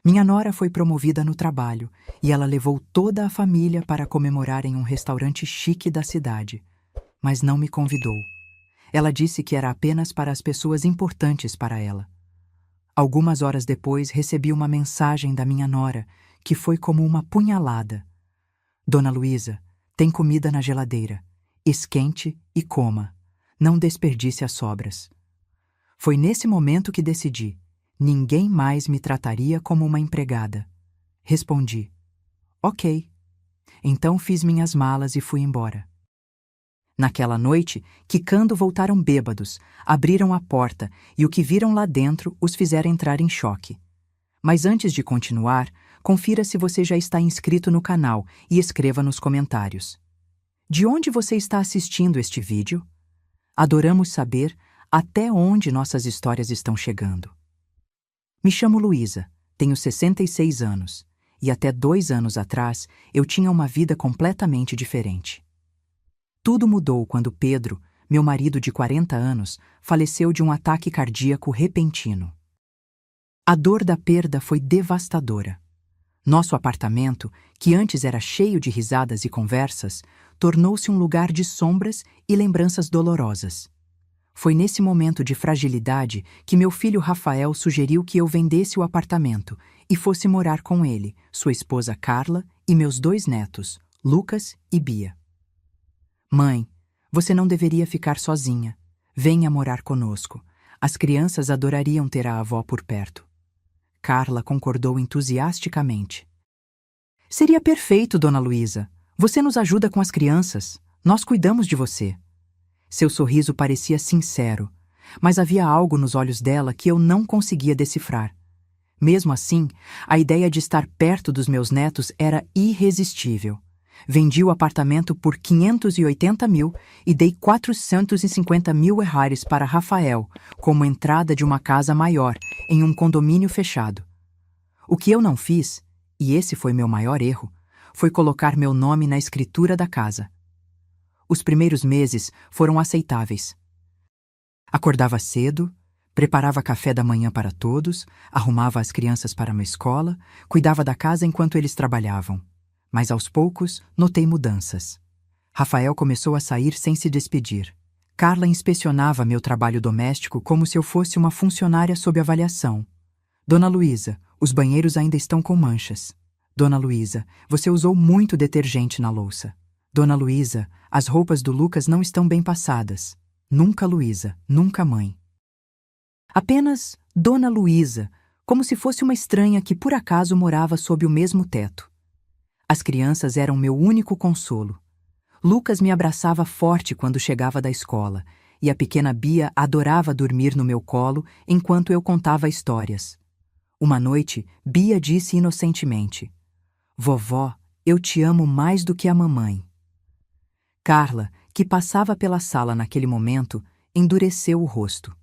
Minha nora foi promovida no trabalho e ela levou toda a família para comemorar em um restaurante chique da cidade, mas não me convidou. Ela disse que era apenas para as pessoas importantes para ela. Algumas horas depois recebi uma mensagem da minha nora, que foi como uma punhalada. Dona Luísa, tem comida na geladeira. Esquente e coma. Não desperdice as sobras. Foi nesse momento que decidi. Ninguém mais me trataria como uma empregada. Respondi. Ok. Então fiz minhas malas e fui embora. Naquela noite, quicando voltaram bêbados, abriram a porta e o que viram lá dentro os fizeram entrar em choque. Mas antes de continuar, confira se você já está inscrito no canal e escreva nos comentários. De onde você está assistindo este vídeo? Adoramos saber até onde nossas histórias estão chegando. Me chamo Luísa, tenho 66 anos e até 2 anos atrás eu tinha uma vida completamente diferente. Tudo mudou quando Pedro, meu marido de 40 anos, faleceu de um ataque cardíaco repentino. A dor da perda foi devastadora. Nosso apartamento, que antes era cheio de risadas e conversas, tornou-se um lugar de sombras e lembranças dolorosas. Foi nesse momento de fragilidade que meu filho Rafael sugeriu que eu vendesse o apartamento e fosse morar com ele, sua esposa Carla e meus 2 netos, Lucas e Bia. Mãe, você não deveria ficar sozinha. Venha morar conosco. As crianças adorariam ter a avó por perto. Carla concordou entusiasticamente. Seria perfeito, Dona Luísa. Você nos ajuda com as crianças. Nós cuidamos de você. Seu sorriso parecia sincero, mas havia algo nos olhos dela que eu não conseguia decifrar. Mesmo assim, a ideia de estar perto dos meus netos era irresistível. Vendi o apartamento por 580 mil e dei 450 mil reais para Rafael, como entrada de uma casa maior, em um condomínio fechado. O que eu não fiz, e esse foi meu maior erro, foi colocar meu nome na escritura da casa. Os primeiros meses foram aceitáveis. Acordava cedo, preparava café da manhã para todos, arrumava as crianças para uma escola, cuidava da casa enquanto eles trabalhavam. Mas aos poucos, notei mudanças. Rafael começou a sair sem se despedir. Carla inspecionava meu trabalho doméstico como se eu fosse uma funcionária sob avaliação. Dona Luísa, os banheiros ainda estão com manchas. Dona Luísa, você usou muito detergente na louça. Dona Luísa, as roupas do Lucas não estão bem passadas. Nunca Luísa, nunca mãe. Apenas Dona Luísa, como se fosse uma estranha que por acaso morava sob o mesmo teto. As crianças eram meu único consolo. Lucas me abraçava forte quando chegava da escola, e a pequena Bia adorava dormir no meu colo enquanto eu contava histórias. Uma noite, Bia disse inocentemente: Vovó, eu te amo mais do que a mamãe. Carla, que passava pela sala naquele momento, endureceu o rosto.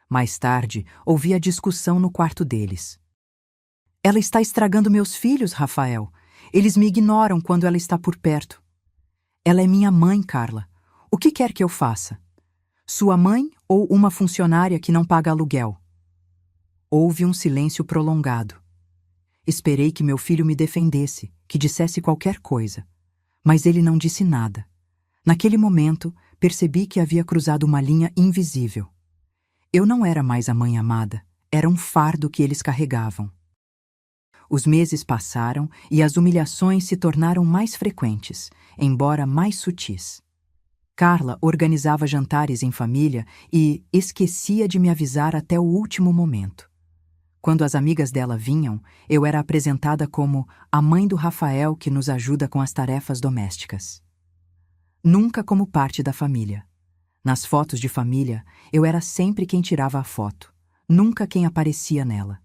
Mais tarde, ouvi a discussão no quarto deles. Ela está estragando meus filhos, Rafael. Eles me ignoram quando ela está por perto. Ela é minha mãe, Carla. O que quer que eu faça? Sua mãe ou uma funcionária que não paga aluguel? Houve um silêncio prolongado. Esperei que meu filho me defendesse, que dissesse qualquer coisa. Mas ele não disse nada. Naquele momento, percebi que havia cruzado uma linha invisível. Eu não era mais a mãe amada, era um fardo que eles carregavam. Os meses passaram e as humilhações se tornaram mais frequentes, embora mais sutis. Carla organizava jantares em família e esquecia de me avisar até o último momento. Quando as amigas dela vinham, eu era apresentada como a mãe do Rafael que nos ajuda com as tarefas domésticas. Nunca como parte da família. Nas fotos de família, eu era sempre quem tirava a foto, nunca quem aparecia nela.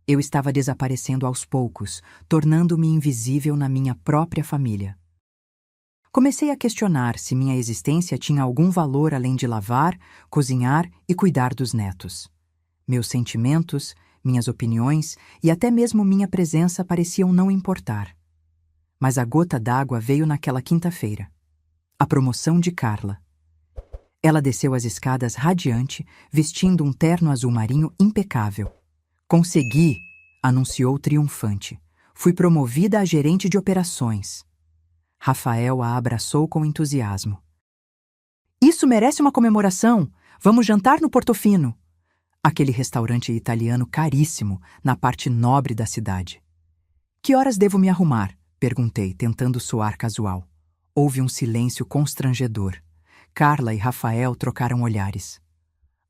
Eu estava desaparecendo aos poucos, tornando-me invisível na minha própria família. Comecei a questionar se minha existência tinha algum valor além de lavar, cozinhar e cuidar dos netos. Meus sentimentos, minhas opiniões e até mesmo minha presença pareciam não importar. Mas a gota d'água veio naquela quinta-feira. A promoção de Carla. Ela desceu as escadas radiante, vestindo um terno azul marinho impecável. Consegui! anunciou triunfante. Fui promovida a gerente de operações. Rafael a abraçou com entusiasmo. Isso merece uma comemoração! Vamos jantar no Portofino! Aquele restaurante italiano caríssimo, na parte nobre da cidade. Que horas devo me arrumar? Perguntei, tentando soar casual. Houve um silêncio constrangedor. Carla e Rafael trocaram olhares.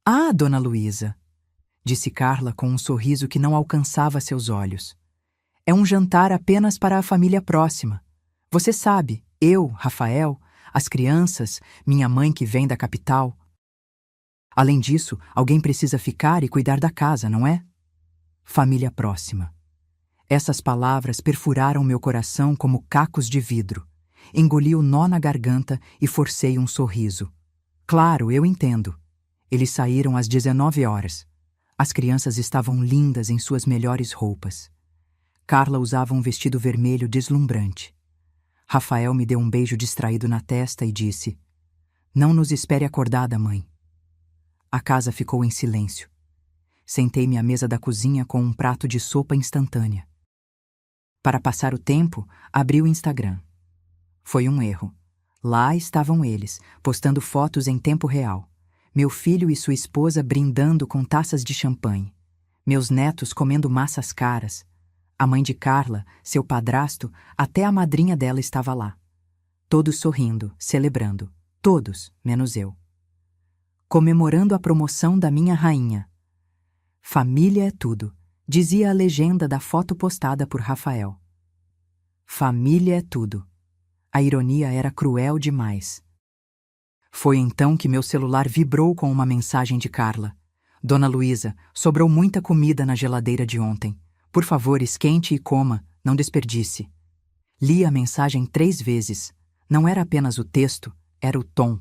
Ah, Dona Luísa, disse Carla com um sorriso que não alcançava seus olhos. É um jantar apenas para a família próxima. Você sabe, eu, Rafael, as crianças, minha mãe que vem da capital. Além disso, alguém precisa ficar e cuidar da casa, não é? Família próxima. Essas palavras perfuraram meu coração como cacos de vidro. Engoli o nó na garganta e forcei um sorriso. Claro, eu entendo. Eles saíram às 19 horas. As crianças estavam lindas em suas melhores roupas. Carla usava um vestido vermelho deslumbrante. Rafael me deu um beijo distraído na testa e disse: Não nos espere acordada, mãe. A casa ficou em silêncio. Sentei-me à mesa da cozinha com um prato de sopa instantânea. Para passar o tempo, abri o Instagram. Foi um erro. Lá estavam eles, postando fotos em tempo real. Meu filho e sua esposa brindando com taças de champanhe. Meus netos comendo massas caras. A mãe de Carla, seu padrasto, até a madrinha dela estava lá. Todos sorrindo, celebrando. Todos, menos eu. Comemorando a promoção da minha rainha. Família é tudo, dizia a legenda da foto postada por Rafael. Família é tudo. A ironia era cruel demais. Foi então que meu celular vibrou com uma mensagem de Carla. Dona Luísa, sobrou muita comida na geladeira de ontem. Por favor, esquente e coma, não desperdice. Li a mensagem 3 vezes. Não era apenas o texto, era o tom.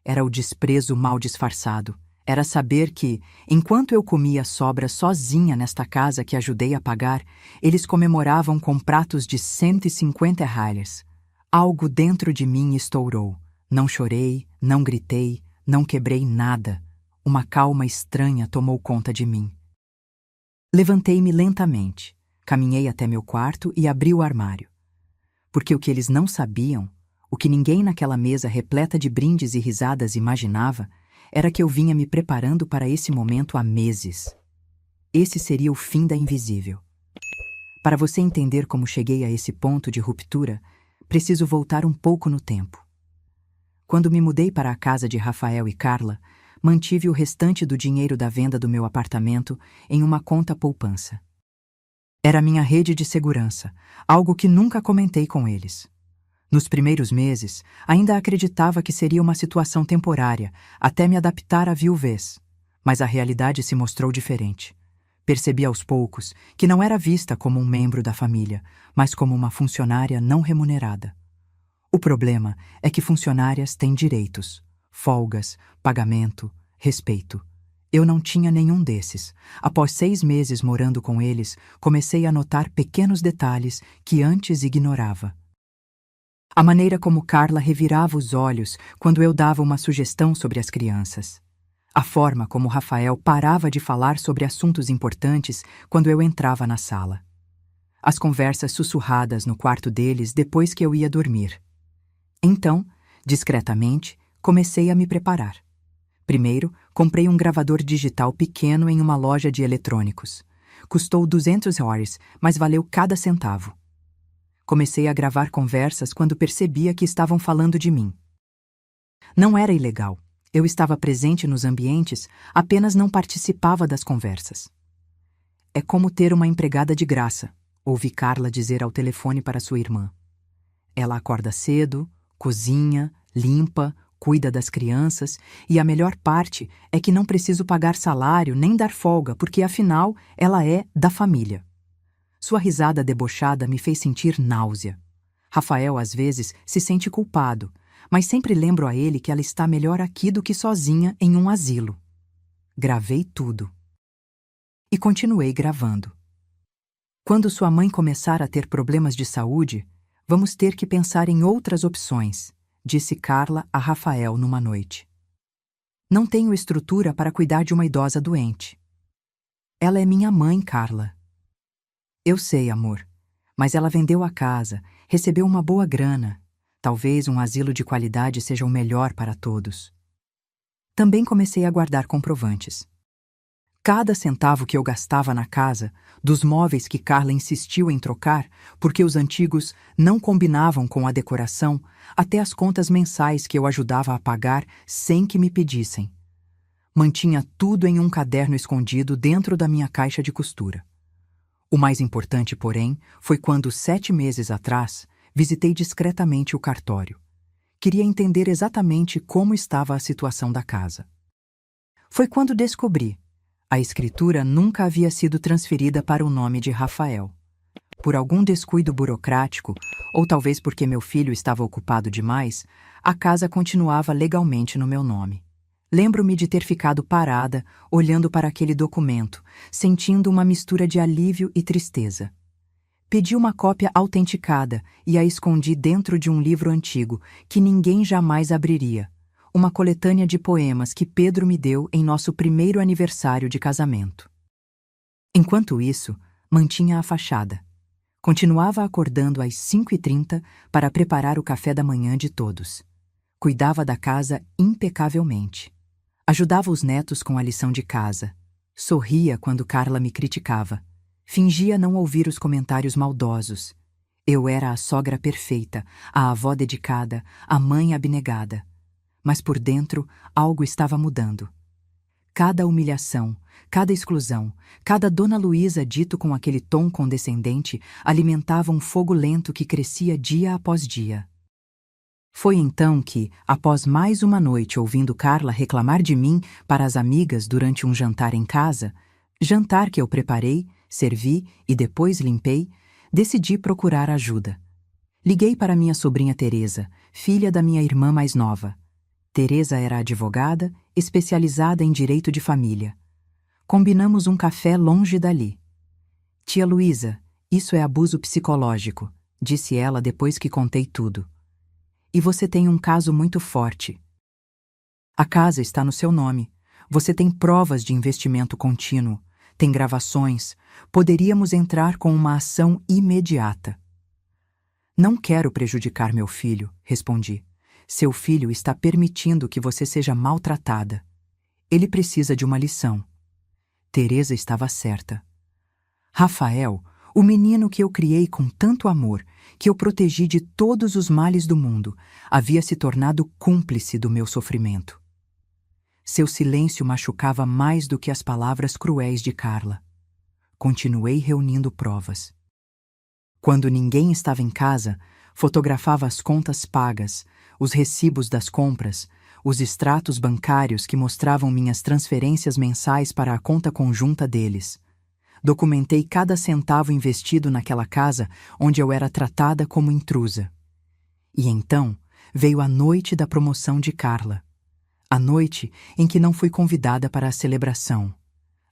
Era o desprezo mal disfarçado. Era saber que, enquanto eu comia sobras sozinha nesta casa que ajudei a pagar, eles comemoravam com pratos de 150 reais. Algo dentro de mim estourou. Não chorei, não gritei, não quebrei nada. Uma calma estranha tomou conta de mim. Levantei-me lentamente, caminhei até meu quarto e abri o armário. Porque o que eles não sabiam, o que ninguém naquela mesa repleta de brindes e risadas imaginava, era que eu vinha me preparando para esse momento há meses. Esse seria o fim da Invisível. Para você entender como cheguei a esse ponto de ruptura, preciso voltar um pouco no tempo. Quando me mudei para a casa de Rafael e Carla, mantive o restante do dinheiro da venda do meu apartamento em uma conta poupança. Era minha rede de segurança, algo que nunca comentei com eles. Nos primeiros meses, ainda acreditava que seria uma situação temporária, até me adaptar à viuvez. Mas a realidade se mostrou diferente. Percebi aos poucos que não era vista como um membro da família, mas como uma funcionária não remunerada. O problema é que funcionárias têm direitos, folgas, pagamento, respeito. Eu não tinha nenhum desses. Após 6 meses morando com eles, comecei a notar pequenos detalhes que antes ignorava. A maneira como Carla revirava os olhos quando eu dava uma sugestão sobre as crianças. A forma como Rafael parava de falar sobre assuntos importantes quando eu entrava na sala. As conversas sussurradas no quarto deles depois que eu ia dormir. Então, discretamente, comecei a me preparar. Primeiro, comprei um gravador digital pequeno em uma loja de eletrônicos. Custou 200 reais, mas valeu cada centavo. Comecei a gravar conversas quando percebia que estavam falando de mim. Não era ilegal. Eu estava presente nos ambientes, apenas não participava das conversas. É como ter uma empregada de graça, ouvi Carla dizer ao telefone para sua irmã. Ela acorda cedo, cozinha, limpa, cuida das crianças e a melhor parte é que não preciso pagar salário nem dar folga porque, afinal, ela é da família. Sua risada debochada me fez sentir náusea. Rafael, às vezes, se sente culpado, mas sempre lembro a ele que ela está melhor aqui do que sozinha em um asilo. Gravei tudo. E continuei gravando. Quando sua mãe começar a ter problemas de saúde, vamos ter que pensar em outras opções, disse Carla a Rafael numa noite. Não tenho estrutura para cuidar de uma idosa doente. Ela é minha mãe, Carla. Eu sei, amor. Mas ela vendeu a casa, recebeu uma boa grana. Talvez um asilo de qualidade seja o melhor para todos. Também comecei a guardar comprovantes. Cada centavo que eu gastava na casa, dos móveis que Carla insistiu em trocar, porque os antigos não combinavam com a decoração, até as contas mensais que eu ajudava a pagar sem que me pedissem. Mantinha tudo em um caderno escondido dentro da minha caixa de costura. O mais importante, porém, foi quando, 7 meses atrás, visitei discretamente o cartório. Queria entender exatamente como estava a situação da casa. Foi quando descobri: a escritura nunca havia sido transferida para o nome de Rafael. Por algum descuido burocrático, ou talvez porque meu filho estava ocupado demais, a casa continuava legalmente no meu nome. Lembro-me de ter ficado parada, olhando para aquele documento, sentindo uma mistura de alívio e tristeza. Pedi uma cópia autenticada e a escondi dentro de um livro antigo que ninguém jamais abriria. Uma coletânea de poemas que Pedro me deu em nosso primeiro aniversário de casamento. Enquanto isso, mantinha a fachada. Continuava acordando às 5h30 para preparar o café da manhã de todos. Cuidava da casa impecavelmente. Ajudava os netos com a lição de casa. Sorria quando Carla me criticava. Fingia não ouvir os comentários maldosos. Eu era a sogra perfeita, a avó dedicada, a mãe abnegada. Mas por dentro, algo estava mudando. Cada humilhação, cada exclusão, cada Dona Luísa dito com aquele tom condescendente alimentava um fogo lento que crescia dia após dia. Foi então que, após mais uma noite ouvindo Carla reclamar de mim para as amigas durante um jantar em casa, jantar que eu preparei, servi e depois limpei, decidi procurar ajuda. Liguei para minha sobrinha Teresa, filha da minha irmã mais nova. Teresa era advogada, especializada em direito de família. Combinamos um café longe dali. Tia Luísa, isso é abuso psicológico, disse ela depois que contei tudo. E você tem um caso muito forte. A casa está no seu nome. Você tem provas de investimento contínuo. Tem gravações. Poderíamos entrar com uma ação imediata. Não quero prejudicar meu filho, respondi. Seu filho está permitindo que você seja maltratada. Ele precisa de uma lição. Teresa estava certa. Rafael, o menino que eu criei com tanto amor, que eu protegi de todos os males do mundo, havia se tornado cúmplice do meu sofrimento. Seu silêncio machucava mais do que as palavras cruéis de Carla. Continuei reunindo provas. Quando ninguém estava em casa, fotografava as contas pagas, os recibos das compras, os extratos bancários que mostravam minhas transferências mensais para a conta conjunta deles. Documentei cada centavo investido naquela casa onde eu era tratada como intrusa. E então veio a noite da promoção de Carla. A noite em que não fui convidada para a celebração.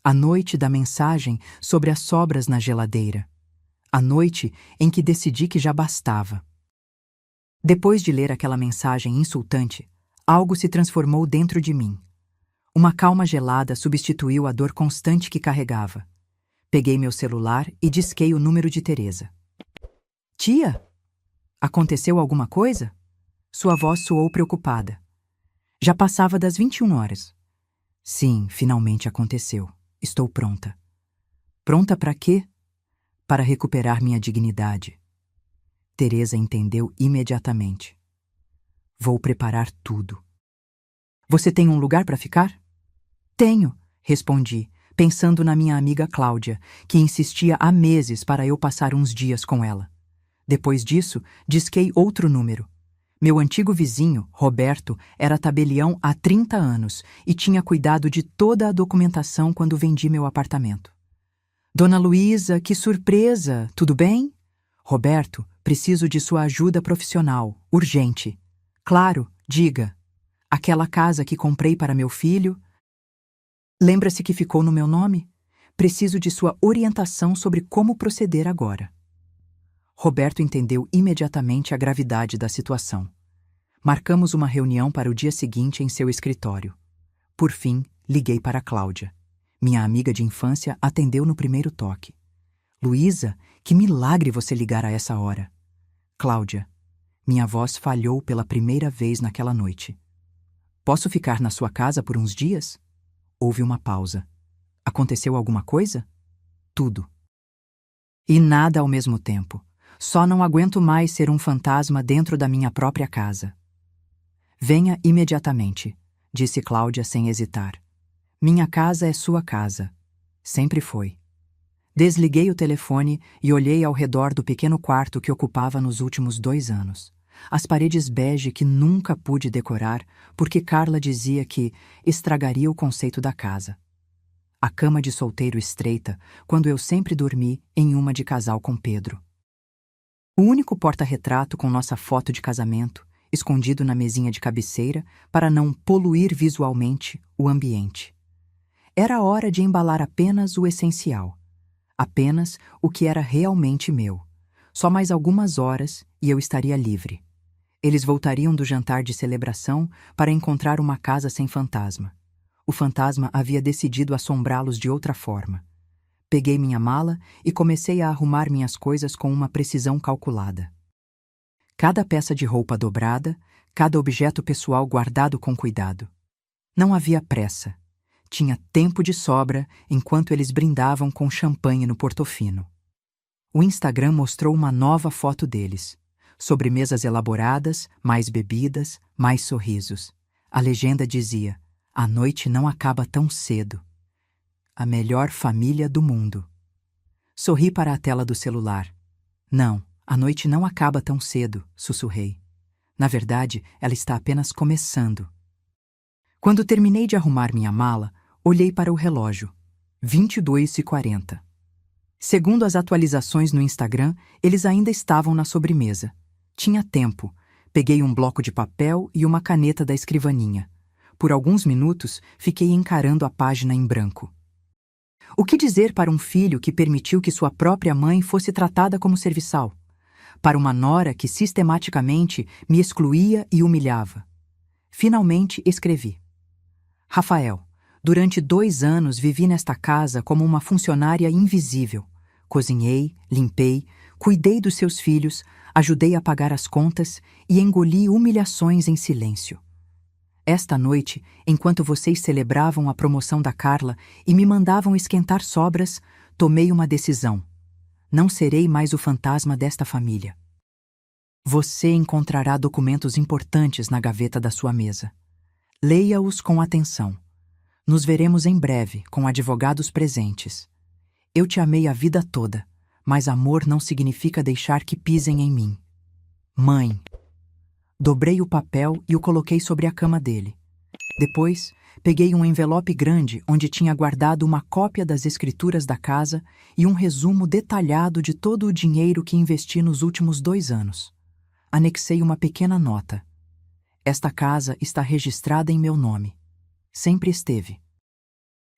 A noite da mensagem sobre as sobras na geladeira. A noite em que decidi que já bastava. Depois de ler aquela mensagem insultante, algo se transformou dentro de mim. Uma calma gelada substituiu a dor constante que carregava. Peguei meu celular e disquei o número de Teresa. Tia? Aconteceu alguma coisa? Sua voz soou preocupada. Já passava das 21 horas. Sim, finalmente aconteceu. Estou pronta. Pronta para quê? Para recuperar minha dignidade. Teresa entendeu imediatamente. Vou preparar tudo. Você tem um lugar para ficar? Tenho, respondi, pensando na minha amiga Cláudia, que insistia há meses para eu passar uns dias com ela. Depois disso, disquei outro número. Meu antigo vizinho, Roberto, era tabelião há 30 anos e tinha cuidado de toda a documentação quando vendi meu apartamento. Dona Luísa, que surpresa! Tudo bem? Roberto, preciso de sua ajuda profissional, urgente. Claro, diga. Aquela casa que comprei para meu filho... Lembra-se que ficou no meu nome? Preciso de sua orientação sobre como proceder agora. Roberto entendeu imediatamente a gravidade da situação. Marcamos uma reunião para o dia seguinte em seu escritório. Por fim, liguei para Cláudia. Minha amiga de infância atendeu no primeiro toque. Luísa, que milagre você ligar a essa hora. Cláudia, minha voz falhou pela primeira vez naquela noite. Posso ficar na sua casa por uns dias? Houve uma pausa. Aconteceu alguma coisa? Tudo. E nada ao mesmo tempo. Só não aguento mais ser um fantasma dentro da minha própria casa. Venha imediatamente, disse Cláudia sem hesitar. Minha casa é sua casa. Sempre foi. Desliguei o telefone e olhei ao redor do pequeno quarto que ocupava nos últimos 2 anos. As paredes bege que nunca pude decorar porque Carla dizia que estragaria o conceito da casa. A cama de solteiro estreita, quando eu sempre dormi em uma de casal com Pedro. O único porta-retrato com nossa foto de casamento, escondido na mesinha de cabeceira para não poluir visualmente o ambiente. Era hora de embalar apenas o essencial. Apenas o que era realmente meu. Só mais algumas horas e eu estaria livre. Eles voltariam do jantar de celebração para encontrar uma casa sem fantasma. O fantasma havia decidido assombrá-los de outra forma. Peguei minha mala e comecei a arrumar minhas coisas com uma precisão calculada. Cada peça de roupa dobrada, cada objeto pessoal guardado com cuidado. Não havia pressa. Tinha tempo de sobra enquanto eles brindavam com champanhe no Portofino. O Instagram mostrou uma nova foto deles. Sobremesas elaboradas, mais bebidas, mais sorrisos. A legenda dizia: a noite não acaba tão cedo. A melhor família do mundo. Sorri para a tela do celular. Não, a noite não acaba tão cedo, sussurrei. Na verdade, ela está apenas começando. Quando terminei de arrumar minha mala, olhei para o relógio. 22h40. Segundo as atualizações no Instagram, eles ainda estavam na sobremesa. Tinha tempo. Peguei um bloco de papel e uma caneta da escrivaninha. Por alguns minutos, fiquei encarando a página em branco. O que dizer para um filho que permitiu que sua própria mãe fosse tratada como serviçal? Para uma nora que sistematicamente me excluía e humilhava? Finalmente escrevi. Rafael, durante 2 anos vivi nesta casa como uma funcionária invisível. Cozinhei, limpei, cuidei dos seus filhos, ajudei a pagar as contas e engoli humilhações em silêncio. Esta noite, enquanto vocês celebravam a promoção da Carla e me mandavam esquentar sobras, tomei uma decisão. Não serei mais o fantasma desta família. Você encontrará documentos importantes na gaveta da sua mesa. Leia-os com atenção. Nos veremos em breve, com advogados presentes. Eu te amei a vida toda, mas amor não significa deixar que pisem em mim. Mãe. Dobrei o papel e o coloquei sobre a cama dele. Depois, peguei um envelope grande onde tinha guardado uma cópia das escrituras da casa e um resumo detalhado de todo o dinheiro que investi nos últimos 2 anos. Anexei uma pequena nota. Esta casa está registrada em meu nome. Sempre esteve.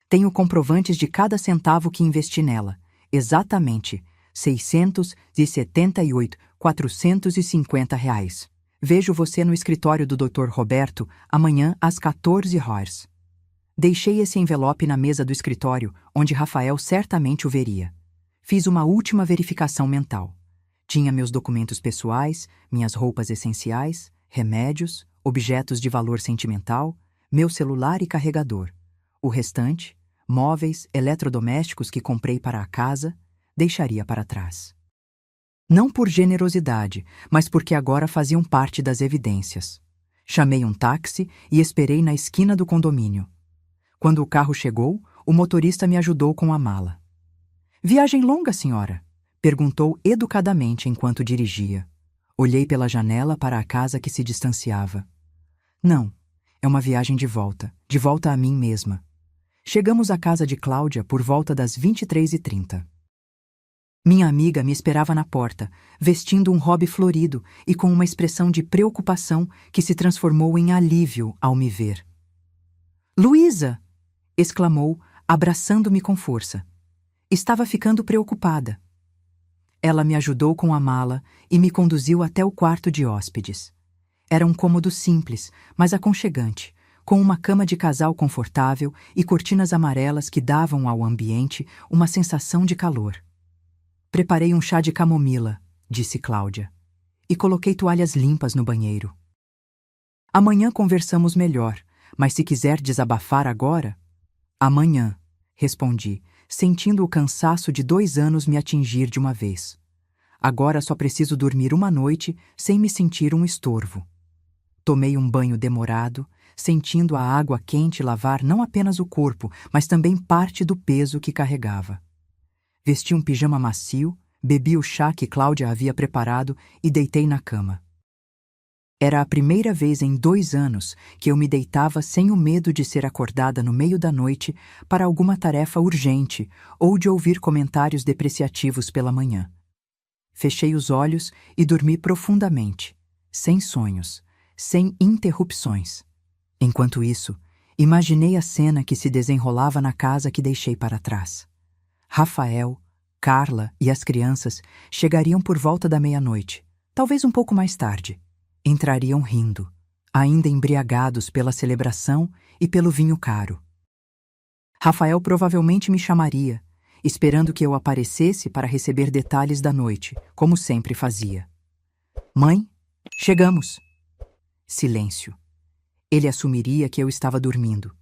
Tenho comprovantes de cada centavo que investi nela. Exatamente R$ 678.450. Vejo você no escritório do Dr. Roberto amanhã às 14h. Deixei esse envelope na mesa do escritório, onde Rafael certamente o veria. Fiz uma última verificação mental. Tinha meus documentos pessoais, minhas roupas essenciais, remédios, objetos de valor sentimental, meu celular e carregador. O restante, móveis, eletrodomésticos que comprei para a casa, deixaria para trás. Não por generosidade, mas porque agora faziam parte das evidências. Chamei um táxi e esperei na esquina do condomínio. Quando o carro chegou, o motorista me ajudou com a mala. Viagem longa, senhora? Perguntou educadamente enquanto dirigia. Olhei pela janela para a casa que se distanciava. Não, é uma viagem de volta a mim mesma. Chegamos à casa de Cláudia por volta das 23h30. Minha amiga me esperava na porta, vestindo um robe florido e com uma expressão de preocupação que se transformou em alívio ao me ver. Luísa! Exclamou, abraçando-me com força. Estava ficando preocupada. Ela me ajudou com a mala e me conduziu até o quarto de hóspedes. Era um cômodo simples, mas aconchegante, com uma cama de casal confortável e cortinas amarelas que davam ao ambiente uma sensação de calor. Preparei um chá de camomila, disse Cláudia, e coloquei toalhas limpas no banheiro. Amanhã conversamos melhor, mas se quiser desabafar agora... Amanhã, respondi, sentindo o cansaço de 2 anos me atingir de uma vez. Agora só preciso dormir uma noite sem me sentir um estorvo. Tomei um banho demorado, sentindo a água quente lavar não apenas o corpo, mas também parte do peso que carregava. Vesti um pijama macio, bebi o chá que Cláudia havia preparado e deitei na cama. Era a primeira vez em 2 anos que eu me deitava sem o medo de ser acordada no meio da noite para alguma tarefa urgente ou de ouvir comentários depreciativos pela manhã. Fechei os olhos e dormi profundamente, sem sonhos, sem interrupções. Enquanto isso, imaginei a cena que se desenrolava na casa que deixei para trás. Rafael, Carla e as crianças chegariam por volta da meia-noite, talvez um pouco mais tarde. Entrariam rindo, ainda embriagados pela celebração e pelo vinho caro. Rafael provavelmente me chamaria, esperando que eu aparecesse para receber detalhes da noite, como sempre fazia. Mãe, chegamos. Silêncio. Ele assumiria que eu estava dormindo.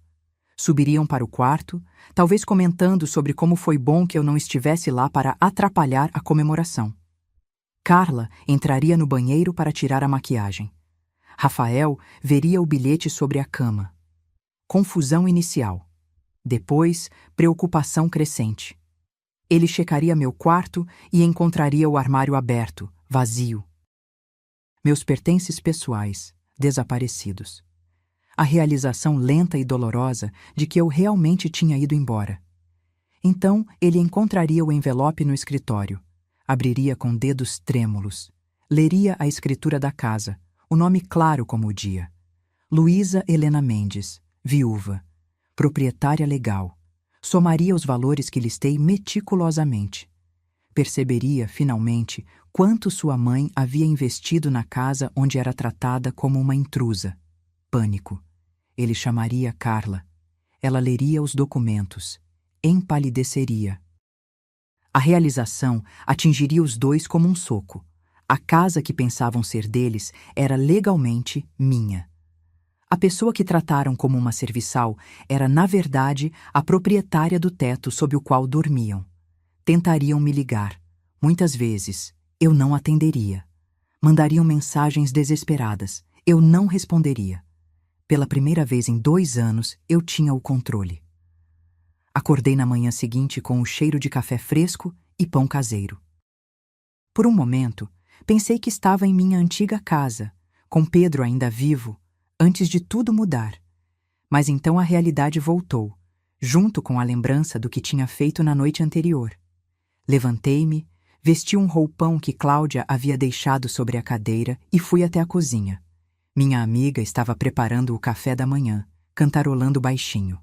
Subiriam para o quarto, talvez comentando sobre como foi bom que eu não estivesse lá para atrapalhar a comemoração. Carla entraria no banheiro para tirar a maquiagem. Rafael veria o bilhete sobre a cama. Confusão inicial. Depois, preocupação crescente. Ele checaria meu quarto e encontraria o armário aberto, vazio. Meus pertences pessoais, desaparecidos. A realização lenta e dolorosa de que eu realmente tinha ido embora. Então, ele encontraria o envelope no escritório. Abriria com dedos trêmulos. Leria a escritura da casa, o nome claro como o dia. Luísa Helena Mendes, viúva, proprietária legal. Somaria os valores que listei meticulosamente. Perceberia, finalmente, quanto sua mãe havia investido na casa onde era tratada como uma intrusa. Pânico. Ele chamaria Carla. Ela leria os documentos. Empalideceria. A realização atingiria os dois como um soco. A casa que pensavam ser deles era legalmente minha. A pessoa que trataram como uma serviçal era, na verdade, a proprietária do teto sob o qual dormiam. Tentariam me ligar. Muitas vezes, eu não atenderia. Mandariam mensagens desesperadas. Eu não responderia. Pela primeira vez em 2 anos, eu tinha o controle. Acordei na manhã seguinte com o cheiro de café fresco e pão caseiro. Por um momento, pensei que estava em minha antiga casa, com Pedro ainda vivo, antes de tudo mudar. Mas então a realidade voltou, junto com a lembrança do que tinha feito na noite anterior. Levantei-me, vesti um roupão que Cláudia havia deixado sobre a cadeira e fui até a cozinha. Minha amiga estava preparando o café da manhã, cantarolando baixinho.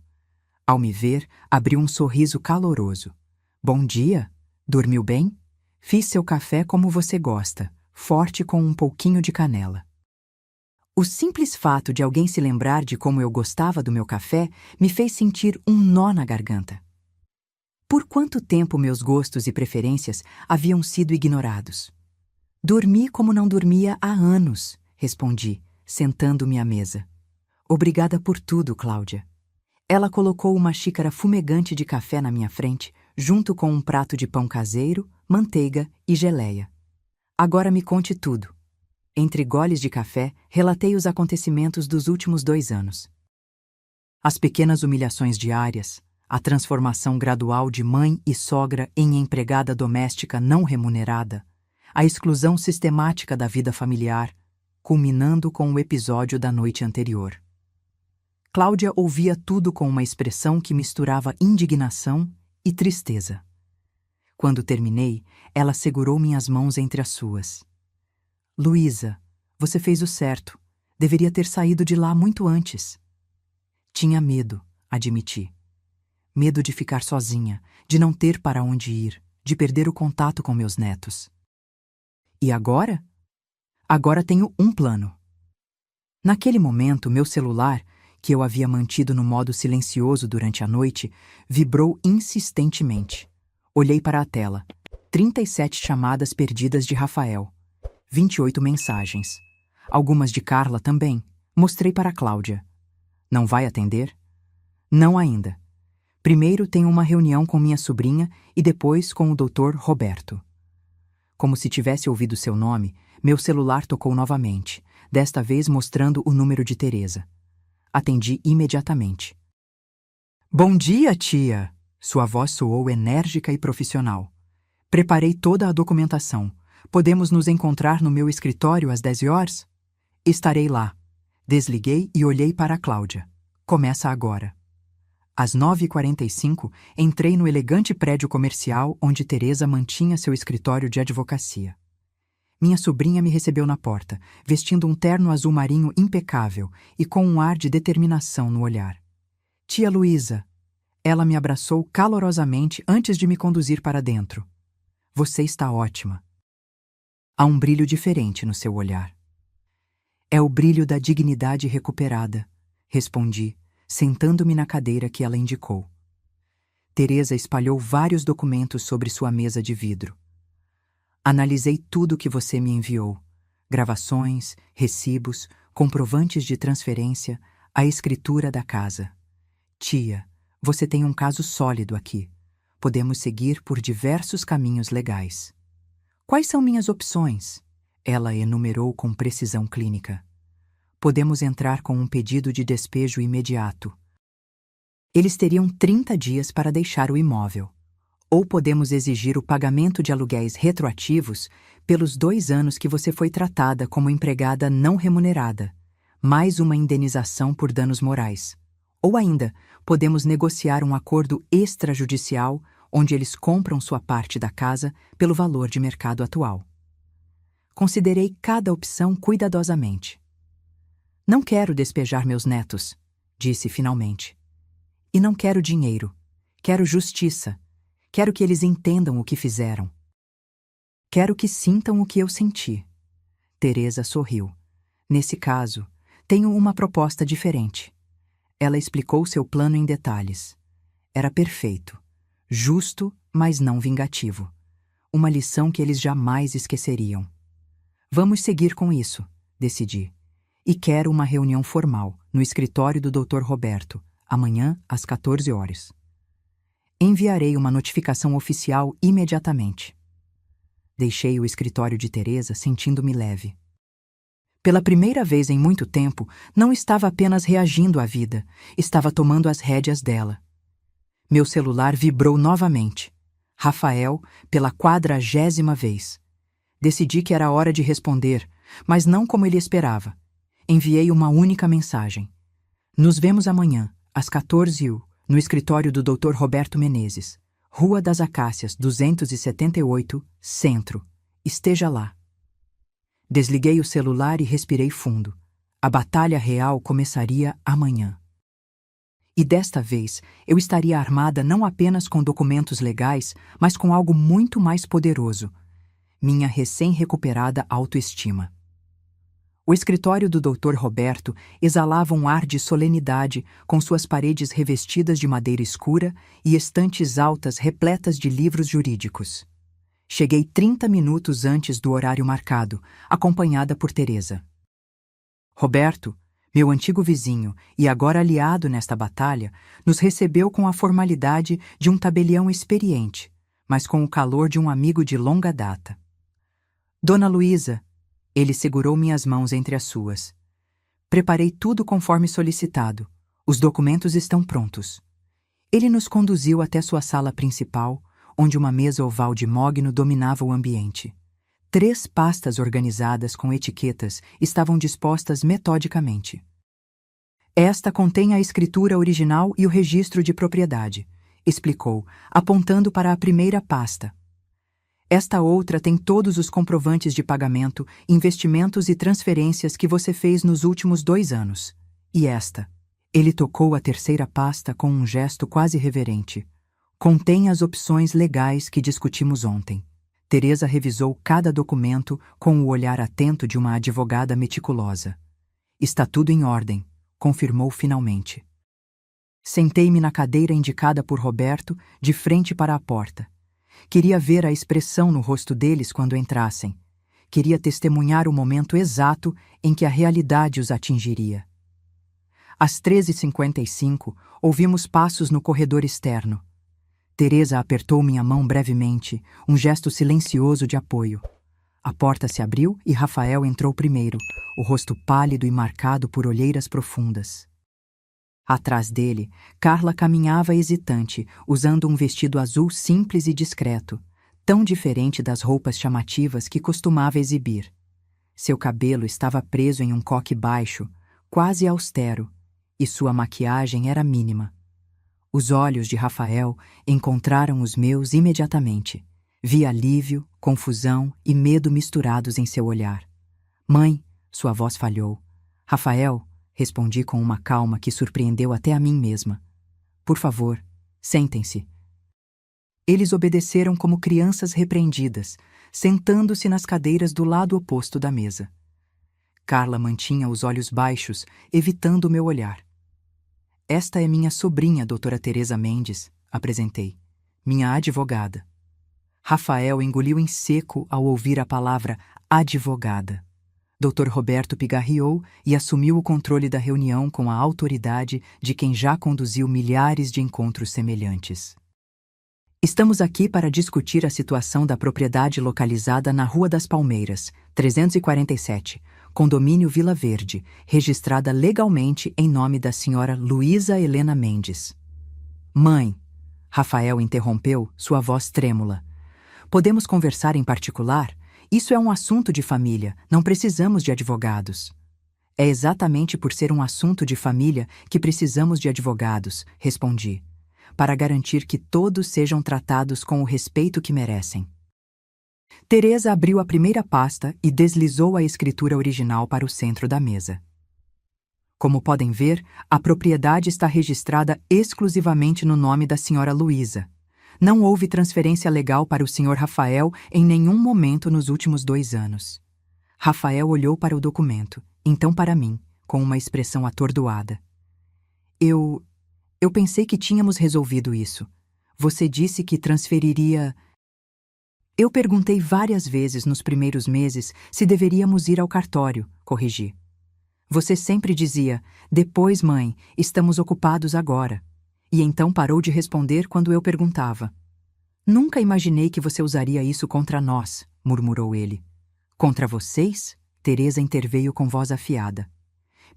Ao me ver, abriu um sorriso caloroso. Bom dia? Dormiu bem? Fiz seu café como você gosta, forte com um pouquinho de canela. O simples fato de alguém se lembrar de como eu gostava do meu café me fez sentir um nó na garganta. Por quanto tempo meus gostos e preferências haviam sido ignorados? Dormi como não dormia há anos, respondi, sentando-me à mesa. Obrigada por tudo, Cláudia. Ela colocou uma xícara fumegante de café na minha frente, junto com um prato de pão caseiro, manteiga e geleia. Agora me conte tudo. Entre goles de café, relatei os acontecimentos dos últimos 2 anos. As pequenas humilhações diárias, a transformação gradual de mãe e sogra em empregada doméstica não remunerada, a exclusão sistemática da vida familiar, culminando com o episódio da noite anterior. Cláudia ouvia tudo com uma expressão que misturava indignação e tristeza. Quando terminei, ela segurou minhas mãos entre as suas. Luísa, você fez o certo. Deveria ter saído de lá muito antes. Tinha medo, admiti. Medo de ficar sozinha, de não ter para onde ir, de perder o contato com meus netos. E agora? Agora tenho um plano. Naquele momento, meu celular, que eu havia mantido no modo silencioso durante a noite, vibrou insistentemente. Olhei para a tela. 37 chamadas perdidas de Rafael. 28 mensagens. Algumas de Carla também. Mostrei para Cláudia. Não vai atender? Não ainda. Primeiro tenho uma reunião com minha sobrinha e depois com o Dr. Roberto. Como se tivesse ouvido seu nome, meu celular tocou novamente, desta vez mostrando o número de Teresa. Atendi imediatamente. Bom dia, tia! Sua voz soou enérgica e profissional. Preparei toda a documentação. Podemos nos encontrar no meu escritório às 10 horas? Estarei lá. Desliguei e olhei para a Cláudia. Começa agora. Às 9h45, entrei no elegante prédio comercial onde Teresa mantinha seu escritório de advocacia. Minha sobrinha me recebeu na porta, vestindo um terno azul marinho impecável e com um ar de determinação no olhar. Tia Luísa. Ela me abraçou calorosamente antes de me conduzir para dentro. Você está ótima. Há um brilho diferente no seu olhar. É o brilho da dignidade recuperada, respondi, sentando-me na cadeira que ela indicou. Teresa espalhou vários documentos sobre sua mesa de vidro. Analisei tudo que você me enviou. Gravações, recibos, comprovantes de transferência, a escritura da casa. Tia, você tem um caso sólido aqui. Podemos seguir por diversos caminhos legais. Quais são minhas opções? Ela enumerou com precisão clínica. Podemos entrar com um pedido de despejo imediato. Eles teriam 30 dias para deixar o imóvel. Ou podemos exigir o pagamento de aluguéis retroativos pelos 2 anos que você foi tratada como empregada não remunerada, mais uma indenização por danos morais. Ou ainda, podemos negociar um acordo extrajudicial onde eles compram sua parte da casa pelo valor de mercado atual. Considerei cada opção cuidadosamente. Não quero despejar meus netos, disse finalmente. E não quero dinheiro. Quero justiça. Quero que eles entendam o que fizeram. Quero que sintam o que eu senti. Teresa sorriu. Nesse caso, tenho uma proposta diferente. Ela explicou seu plano em detalhes. Era perfeito. Justo, mas não vingativo. Uma lição que eles jamais esqueceriam. Vamos seguir com isso, decidi. E quero uma reunião formal, no escritório do Dr. Roberto, amanhã às 14 horas. Enviarei uma notificação oficial imediatamente. Deixei o escritório de Teresa sentindo-me leve. Pela primeira vez em muito tempo, não estava apenas reagindo à vida, estava tomando as rédeas dela. Meu celular vibrou novamente. Rafael, pela 40ª vez. Decidi que era hora de responder, mas não como ele esperava. Enviei uma única mensagem. Nos vemos amanhã, às 14h, no escritório do Dr. Roberto Menezes, Rua das Acácias, 278, Centro. Esteja lá. Desliguei o celular e respirei fundo. A batalha real começaria amanhã. E desta vez, eu estaria armada não apenas com documentos legais, mas com algo muito mais poderoso: minha recém-recuperada autoestima. O escritório do Dr. Roberto exalava um ar de solenidade, com suas paredes revestidas de madeira escura e estantes altas repletas de livros jurídicos. Cheguei 30 minutos antes do horário marcado, acompanhada por Teresa. Roberto, meu antigo vizinho e agora aliado nesta batalha, nos recebeu com a formalidade de um tabelião experiente, mas com o calor de um amigo de longa data. Dona Luísa, ele segurou minhas mãos entre as suas. Preparei tudo conforme solicitado. Os documentos estão prontos. Ele nos conduziu até sua sala principal, onde uma mesa oval de mogno dominava o ambiente. 3 pastas organizadas com etiquetas estavam dispostas metodicamente. Esta contém a escritura original e o registro de propriedade, explicou, apontando para a primeira pasta. Esta outra tem todos os comprovantes de pagamento, investimentos e transferências que você fez nos últimos 2 anos. E esta? Ele tocou a terceira pasta com um gesto quase reverente. Contém as opções legais que discutimos ontem. Teresa revisou cada documento com o olhar atento de uma advogada meticulosa. Está tudo em ordem, confirmou finalmente. Sentei-me na cadeira indicada por Roberto, de frente para a porta. Queria ver a expressão no rosto deles quando entrassem. Queria testemunhar o momento exato em que a realidade os atingiria. Às 13h55, ouvimos passos no corredor externo. Teresa apertou minha mão brevemente, um gesto silencioso de apoio. A porta se abriu e Rafael entrou primeiro, o rosto pálido e marcado por olheiras profundas. Atrás dele, Carla caminhava hesitante, usando um vestido azul simples e discreto, tão diferente das roupas chamativas que costumava exibir. Seu cabelo estava preso em um coque baixo, quase austero, e sua maquiagem era mínima. Os olhos de Rafael encontraram os meus imediatamente. Vi alívio, confusão e medo misturados em seu olhar. Mãe, sua voz falhou. Rafael, respondi com uma calma que surpreendeu até a mim mesma. Por favor, sentem-se. Eles obedeceram como crianças repreendidas, sentando-se nas cadeiras do lado oposto da mesa. Carla mantinha os olhos baixos, evitando o meu olhar. Esta é minha sobrinha, doutora Teresa Mendes, apresentei. Minha advogada. Rafael engoliu em seco ao ouvir a palavra advogada. Dr. Roberto pigarreou e assumiu o controle da reunião com a autoridade de quem já conduziu milhares de encontros semelhantes. Estamos aqui para discutir a situação da propriedade localizada na Rua das Palmeiras, 347, condomínio Vila Verde, registrada legalmente em nome da senhora Luísa Helena Mendes. Mãe, Rafael interrompeu, sua voz trêmula. Podemos conversar em particular? Isso é um assunto de família, não precisamos de advogados. É exatamente por ser um assunto de família que precisamos de advogados, respondi, para garantir que todos sejam tratados com o respeito que merecem. Teresa abriu a primeira pasta e deslizou a escritura original para o centro da mesa. Como podem ver, a propriedade está registrada exclusivamente no nome da senhora Luísa. Não houve transferência legal para o senhor Rafael em nenhum momento nos últimos 2 anos. Rafael olhou para o documento, então para mim, com uma expressão atordoada. Eu pensei que tínhamos resolvido isso. Você disse que transferiria... Eu perguntei várias vezes nos primeiros meses se deveríamos ir ao cartório, corrigi. Você sempre dizia, depois, mãe, estamos ocupados agora. E então parou de responder quando eu perguntava. Nunca imaginei que você usaria isso contra nós, murmurou ele. Contra vocês? Teresa interveio com voz afiada.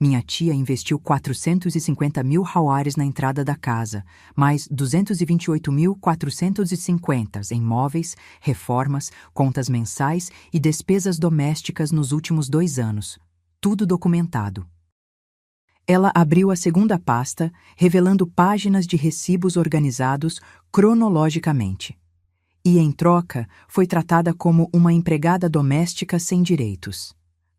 Minha tia investiu 450 mil hauares na entrada da casa, mais 228.450 em móveis, reformas, contas mensais e despesas domésticas nos últimos 2 anos. Tudo documentado. Ela abriu a segunda pasta, revelando páginas de recibos organizados cronologicamente. E, em troca, foi tratada como uma empregada doméstica sem direitos.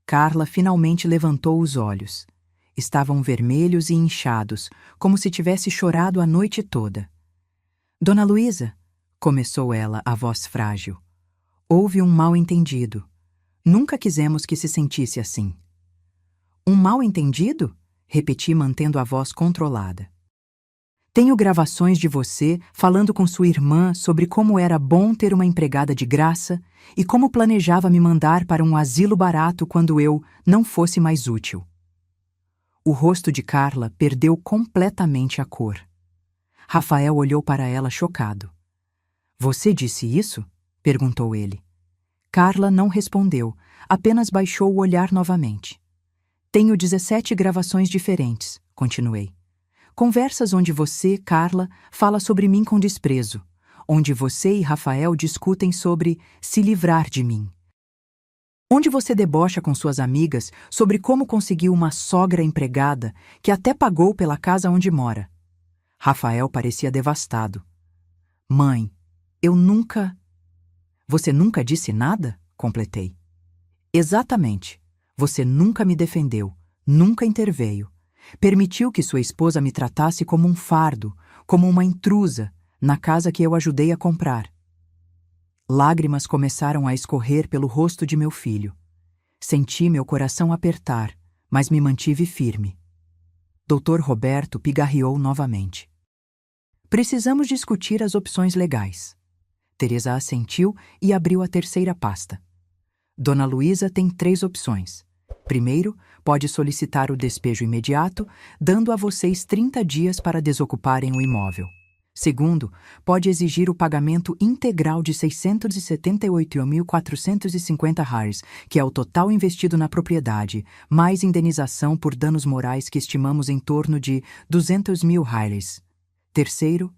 Carla finalmente levantou os olhos. Estavam vermelhos e inchados, como se tivesse chorado a noite toda. Dona Luísa, começou ela, a voz frágil. Houve um mal-entendido. Nunca quisemos que se sentisse assim. Um mal-entendido? Repeti, mantendo a voz controlada. Tenho gravações de você falando com sua irmã sobre como era bom ter uma empregada de graça e como planejava me mandar para um asilo barato quando eu não fosse mais útil. O rosto de Carla perdeu completamente a cor. Rafael olhou para ela chocado. Você disse isso? Perguntou ele. Carla não respondeu, apenas baixou o olhar novamente. Tenho 17 gravações diferentes, continuei. Conversas onde você, Carla, fala sobre mim com desprezo, onde você e Rafael discutem sobre se livrar de mim. Onde você debocha com suas amigas sobre como conseguiu uma sogra empregada que até pagou pela casa onde mora. Rafael parecia devastado. Mãe, eu nunca... Você nunca disse nada? Completei. Exatamente. Você nunca me defendeu, nunca interveio. Permitiu que sua esposa me tratasse como um fardo, como uma intrusa, na casa que eu ajudei a comprar. Lágrimas começaram a escorrer pelo rosto de meu filho. Senti meu coração apertar, mas me mantive firme. Dr. Roberto pigarreou novamente. Precisamos discutir as opções legais. Teresa assentiu e abriu a terceira pasta. Dona Luísa tem 3 opções. Primeiro, pode solicitar o despejo imediato, dando a vocês 30 dias para desocuparem o imóvel. Segundo, pode exigir o pagamento integral de 678.450 reais, que é o total investido na propriedade, mais indenização por danos morais que estimamos em torno de 200.000 reais. Terceiro,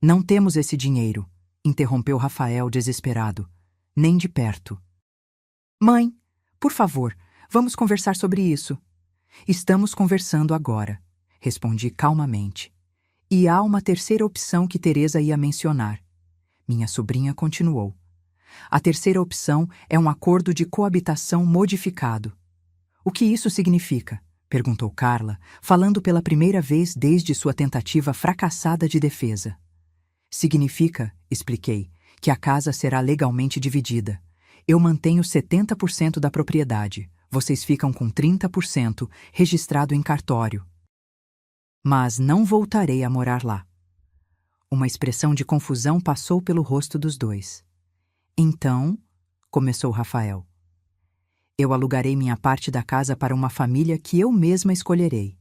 não temos esse dinheiro, interrompeu Rafael desesperado. Nem de perto. Mãe, por favor, vamos conversar sobre isso. Estamos conversando agora, respondi calmamente. E há uma terceira opção que Teresa ia mencionar. Minha sobrinha continuou. A terceira opção é um acordo de coabitação modificado. O que isso significa? Perguntou Carla, falando pela primeira vez desde sua tentativa fracassada de defesa. Significa, expliquei, que a casa será legalmente dividida. Eu mantenho 70% da propriedade. Vocês ficam com 30%, registrado em cartório. Mas não voltarei a morar lá. Uma expressão de confusão passou pelo rosto dos dois. Então, começou Rafael, eu alugarei minha parte da casa para uma família que eu mesma escolherei.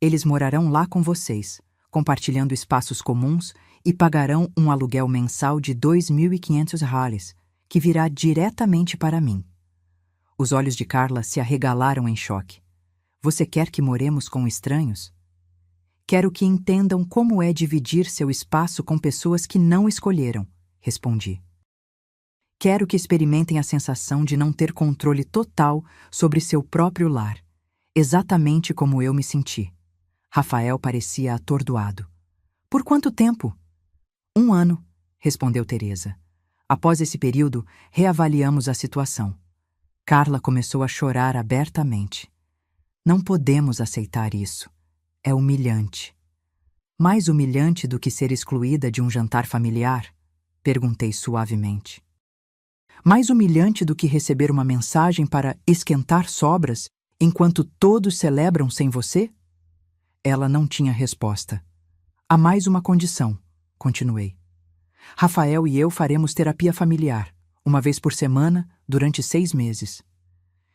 Eles morarão lá com vocês, compartilhando espaços comuns e pagarão um aluguel mensal de 2.500 reais, que virá diretamente para mim. Os olhos de Carla se arregalaram em choque. Você quer que moremos com estranhos? Quero que entendam como é dividir seu espaço com pessoas que não escolheram, respondi. Quero que experimentem a sensação de não ter controle total sobre seu próprio lar, exatamente como eu me senti. Rafael parecia atordoado. Por quanto tempo? 1 ano, respondeu Teresa. Após esse período, reavaliamos a situação. Carla começou a chorar abertamente. Não podemos aceitar isso. É humilhante. Mais humilhante do que ser excluída de um jantar familiar? Perguntei suavemente. Mais humilhante do que receber uma mensagem para esquentar sobras enquanto todos celebram sem você? Ela não tinha resposta. Há mais uma condição, continuei. Rafael e eu faremos terapia familiar, 1 vez por semana, durante 6 meses.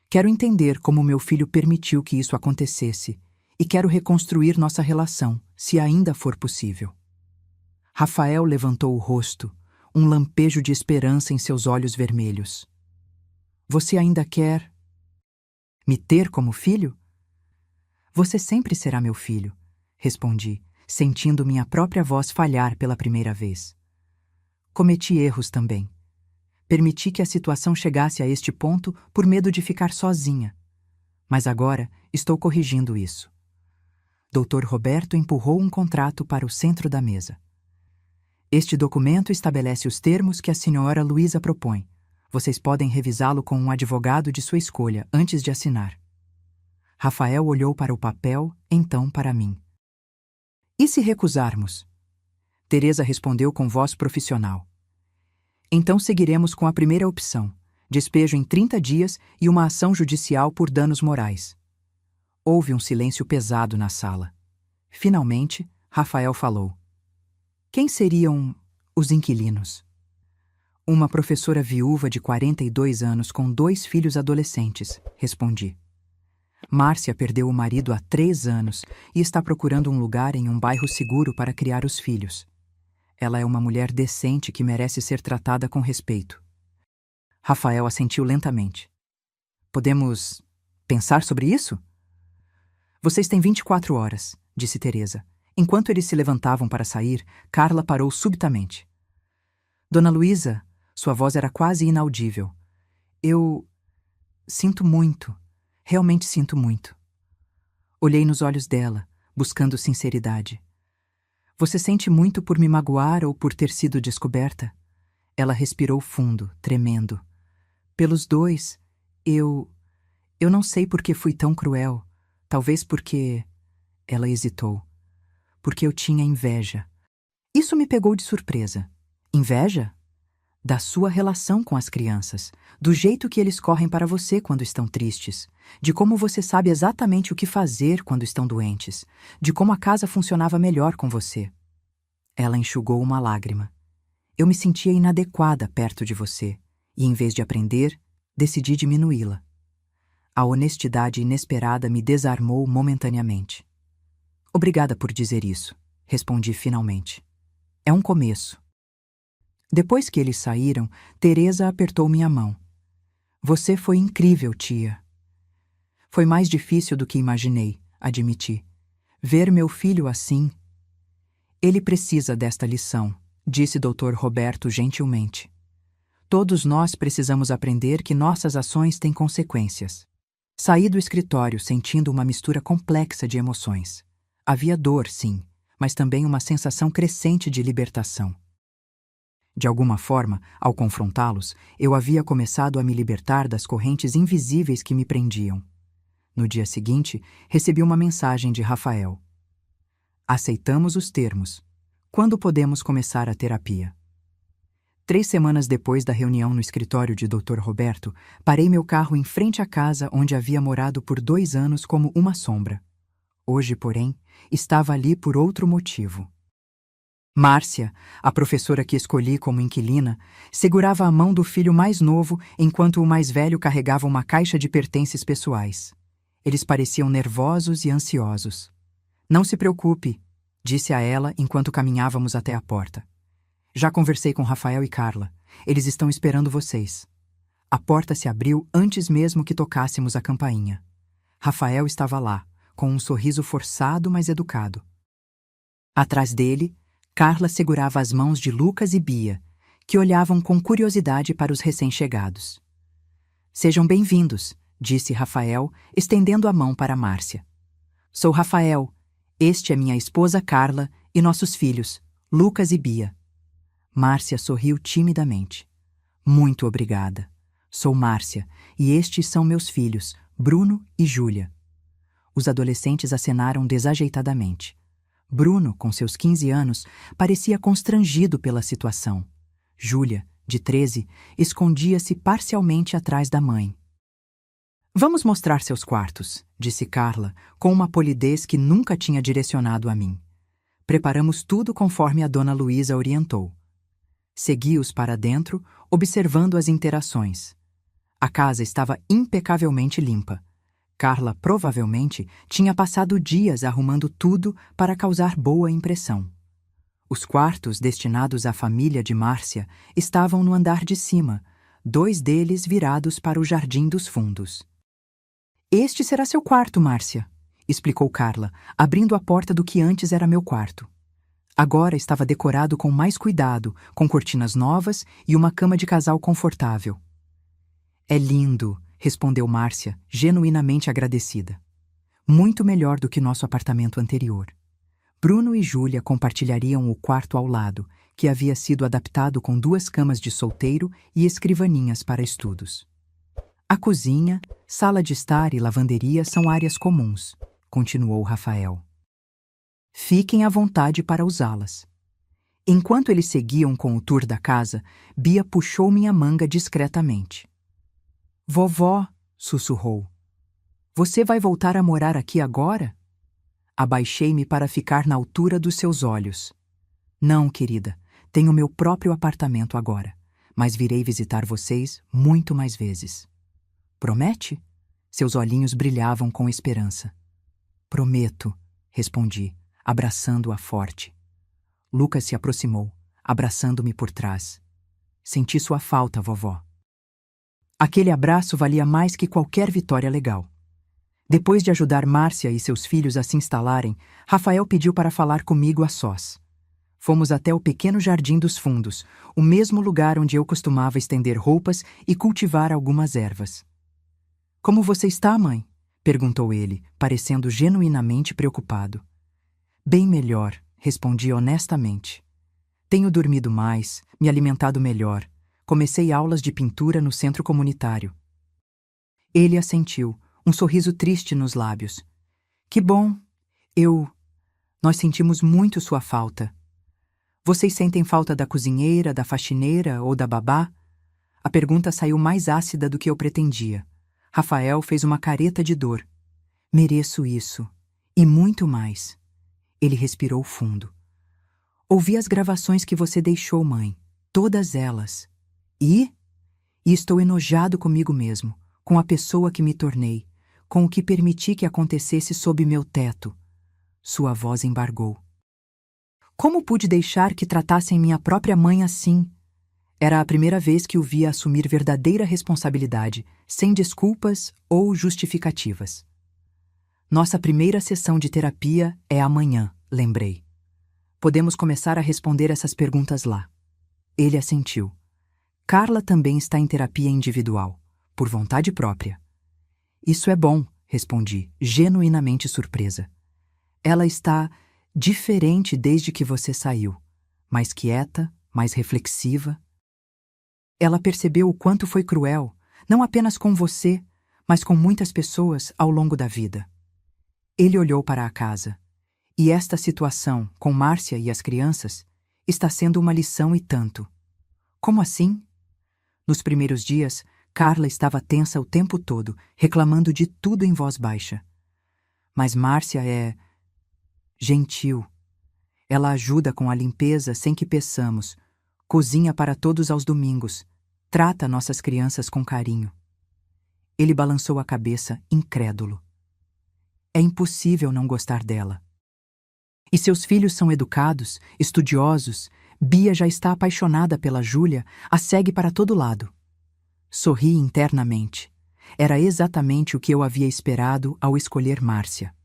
Quero entender como meu filho permitiu que isso acontecesse e quero reconstruir nossa relação, se ainda for possível. Rafael levantou o rosto, um lampejo de esperança em seus olhos vermelhos. Você ainda quer me ter como filho? Você sempre será meu filho, respondi, sentindo minha própria voz falhar pela primeira vez. Cometi erros também. Permiti que a situação chegasse a este ponto por medo de ficar sozinha. Mas agora estou corrigindo isso. Dr. Roberto empurrou um contrato para o centro da mesa. Este documento estabelece os termos que a senhora Luísa propõe. Vocês podem revisá-lo com um advogado de sua escolha antes de assinar. Rafael olhou para o papel, então para mim. E se recusarmos? Teresa respondeu com voz profissional. Então seguiremos com a primeira opção, despejo em 30 dias e uma ação judicial por danos morais. Houve um silêncio pesado na sala. Finalmente, Rafael falou. Quem seriam os inquilinos? Uma professora viúva de 42 anos com 2 filhos adolescentes, respondi. Márcia perdeu o marido há 3 anos e está procurando um lugar em um bairro seguro para criar os filhos. Ela é uma mulher decente que merece ser tratada com respeito. Rafael assentiu lentamente. Podemos pensar sobre isso? Vocês têm 24 horas, disse Teresa. Enquanto eles se levantavam para sair, Carla parou subitamente. Dona Luísa, sua voz era quase inaudível. Eu sinto muito, realmente sinto muito. Olhei nos olhos dela, buscando sinceridade. Você sente muito por me magoar ou por ter sido descoberta? Ela respirou fundo, tremendo. Pelos dois, eu não sei por que fui tão cruel. Talvez porque... Ela hesitou. Porque eu tinha inveja. Isso me pegou de surpresa. Inveja? Da sua relação com as crianças, do jeito que eles correm para você quando estão tristes, de como você sabe exatamente o que fazer quando estão doentes, de como a casa funcionava melhor com você. Ela enxugou uma lágrima. Eu me sentia inadequada perto de você, e em vez de aprender, decidi diminuí-la. A honestidade inesperada me desarmou momentaneamente. Obrigada por dizer isso, respondi finalmente. É um começo. Depois que eles saíram, Teresa apertou minha mão. Você foi incrível, tia. Foi mais difícil do que imaginei, admiti. Ver meu filho assim. Ele precisa desta lição, disse Dr. Roberto gentilmente. Todos nós precisamos aprender que nossas ações têm consequências. Saí do escritório sentindo uma mistura complexa de emoções. Havia dor, sim, mas também uma sensação crescente de libertação. De alguma forma, ao confrontá-los, eu havia começado a me libertar das correntes invisíveis que me prendiam. No dia seguinte, recebi uma mensagem de Rafael. Aceitamos os termos. Quando podemos começar a terapia? 3 semanas depois da reunião no escritório de Dr. Roberto, parei meu carro em frente à casa onde havia morado por 2 anos como uma sombra. Hoje, porém, estava ali por outro motivo. Márcia, a professora que escolhi como inquilina, segurava a mão do filho mais novo enquanto o mais velho carregava uma caixa de pertences pessoais. Eles pareciam nervosos e ansiosos. Não se preocupe, disse a ela enquanto caminhávamos até a porta. Já conversei com Rafael e Carla. Eles estão esperando vocês. A porta se abriu antes mesmo que tocássemos a campainha. Rafael estava lá, com um sorriso forçado, mas educado. Atrás dele, Carla segurava as mãos de Lucas e Bia, que olhavam com curiosidade para os recém-chegados. Sejam bem-vindos, disse Rafael, estendendo a mão para Márcia. Sou Rafael. Este é minha esposa Carla e nossos filhos, Lucas e Bia. Márcia sorriu timidamente. Muito obrigada. Sou Márcia e estes são meus filhos, Bruno e Júlia. Os adolescentes acenaram desajeitadamente. Bruno, com seus 15 anos, parecia constrangido pela situação. Júlia, de 13, escondia-se parcialmente atrás da mãe. Vamos mostrar seus quartos, disse Carla, com uma polidez que nunca tinha direcionado a mim. Preparamos tudo conforme a dona Luísa orientou. Segui-os para dentro, observando as interações. A casa estava impecavelmente limpa. Carla provavelmente tinha passado dias arrumando tudo para causar boa impressão. Os quartos destinados à família de Márcia estavam no andar de cima, 2 deles virados para o jardim dos fundos. Este será seu quarto, Márcia, explicou Carla, abrindo a porta do que antes era meu quarto. Agora estava decorado com mais cuidado, com cortinas novas e uma cama de casal confortável. É lindo, respondeu Márcia, genuinamente agradecida. Muito melhor do que nosso apartamento anterior. Bruno e Júlia compartilhariam o quarto ao lado, que havia sido adaptado com 2 camas de solteiro e escrivaninhas para estudos. A cozinha, sala de estar e lavanderia são áreas comuns, continuou Rafael. Fiquem à vontade para usá-las. Enquanto eles seguiam com o tour da casa, Bia puxou minha manga discretamente. Vovó, sussurrou. Você vai voltar a morar aqui agora? Abaixei-me para ficar na altura dos seus olhos. Não, querida, tenho meu próprio apartamento agora, mas virei visitar vocês muito mais vezes. Promete? Seus olhinhos brilhavam com esperança. Prometo, respondi, abraçando-a forte. Lucas se aproximou, abraçando-me por trás. Senti sua falta, vovó. Aquele abraço valia mais que qualquer vitória legal. Depois de ajudar Márcia e seus filhos a se instalarem, Rafael pediu para falar comigo a sós. Fomos até o pequeno jardim dos fundos, o mesmo lugar onde eu costumava estender roupas e cultivar algumas ervas. Como você está, mãe? Perguntou ele, parecendo genuinamente preocupado. Bem melhor, respondi honestamente. Tenho dormido mais, me alimentado melhor. Comecei aulas de pintura no centro comunitário. Ele assentiu, um sorriso triste nos lábios. Que bom. Nós sentimos muito sua falta. Vocês sentem falta da cozinheira, da faxineira ou da babá? A pergunta saiu mais ácida do que eu pretendia. Rafael fez uma careta de dor. Mereço isso. E muito mais. Ele respirou fundo. Ouvi as gravações que você deixou, mãe. todas elas. E estou enojado comigo mesmo, com a pessoa que me tornei, com o que permiti que acontecesse sob meu teto. Sua voz embargou. Como pude deixar que tratassem minha própria mãe assim? Era a primeira vez que o via assumir verdadeira responsabilidade, sem desculpas ou justificativas. Nossa primeira sessão de terapia é amanhã, lembrei. Podemos começar a responder essas perguntas lá. Ele assentiu. Carla também está em terapia individual, por vontade própria. Isso é bom, respondi, genuinamente surpresa. Ela está diferente desde que você saiu, mais quieta, mais reflexiva. Ela percebeu o quanto foi cruel, não apenas com você, mas com muitas pessoas ao longo da vida. Ele olhou para a casa. E esta situação, com Márcia e as crianças, está sendo uma lição e tanto. Como assim? Nos primeiros dias, Carla estava tensa o tempo todo, reclamando de tudo em voz baixa. Mas Márcia é gentil. Ela ajuda com a limpeza sem que peçamos, cozinha para todos aos domingos, trata nossas crianças com carinho. Ele balançou a cabeça, incrédulo. É impossível não gostar dela. E seus filhos são educados, estudiosos. Bia já está apaixonada pela Júlia, a segue para todo lado. Sorri internamente. Era exatamente o que eu havia esperado ao escolher Márcia.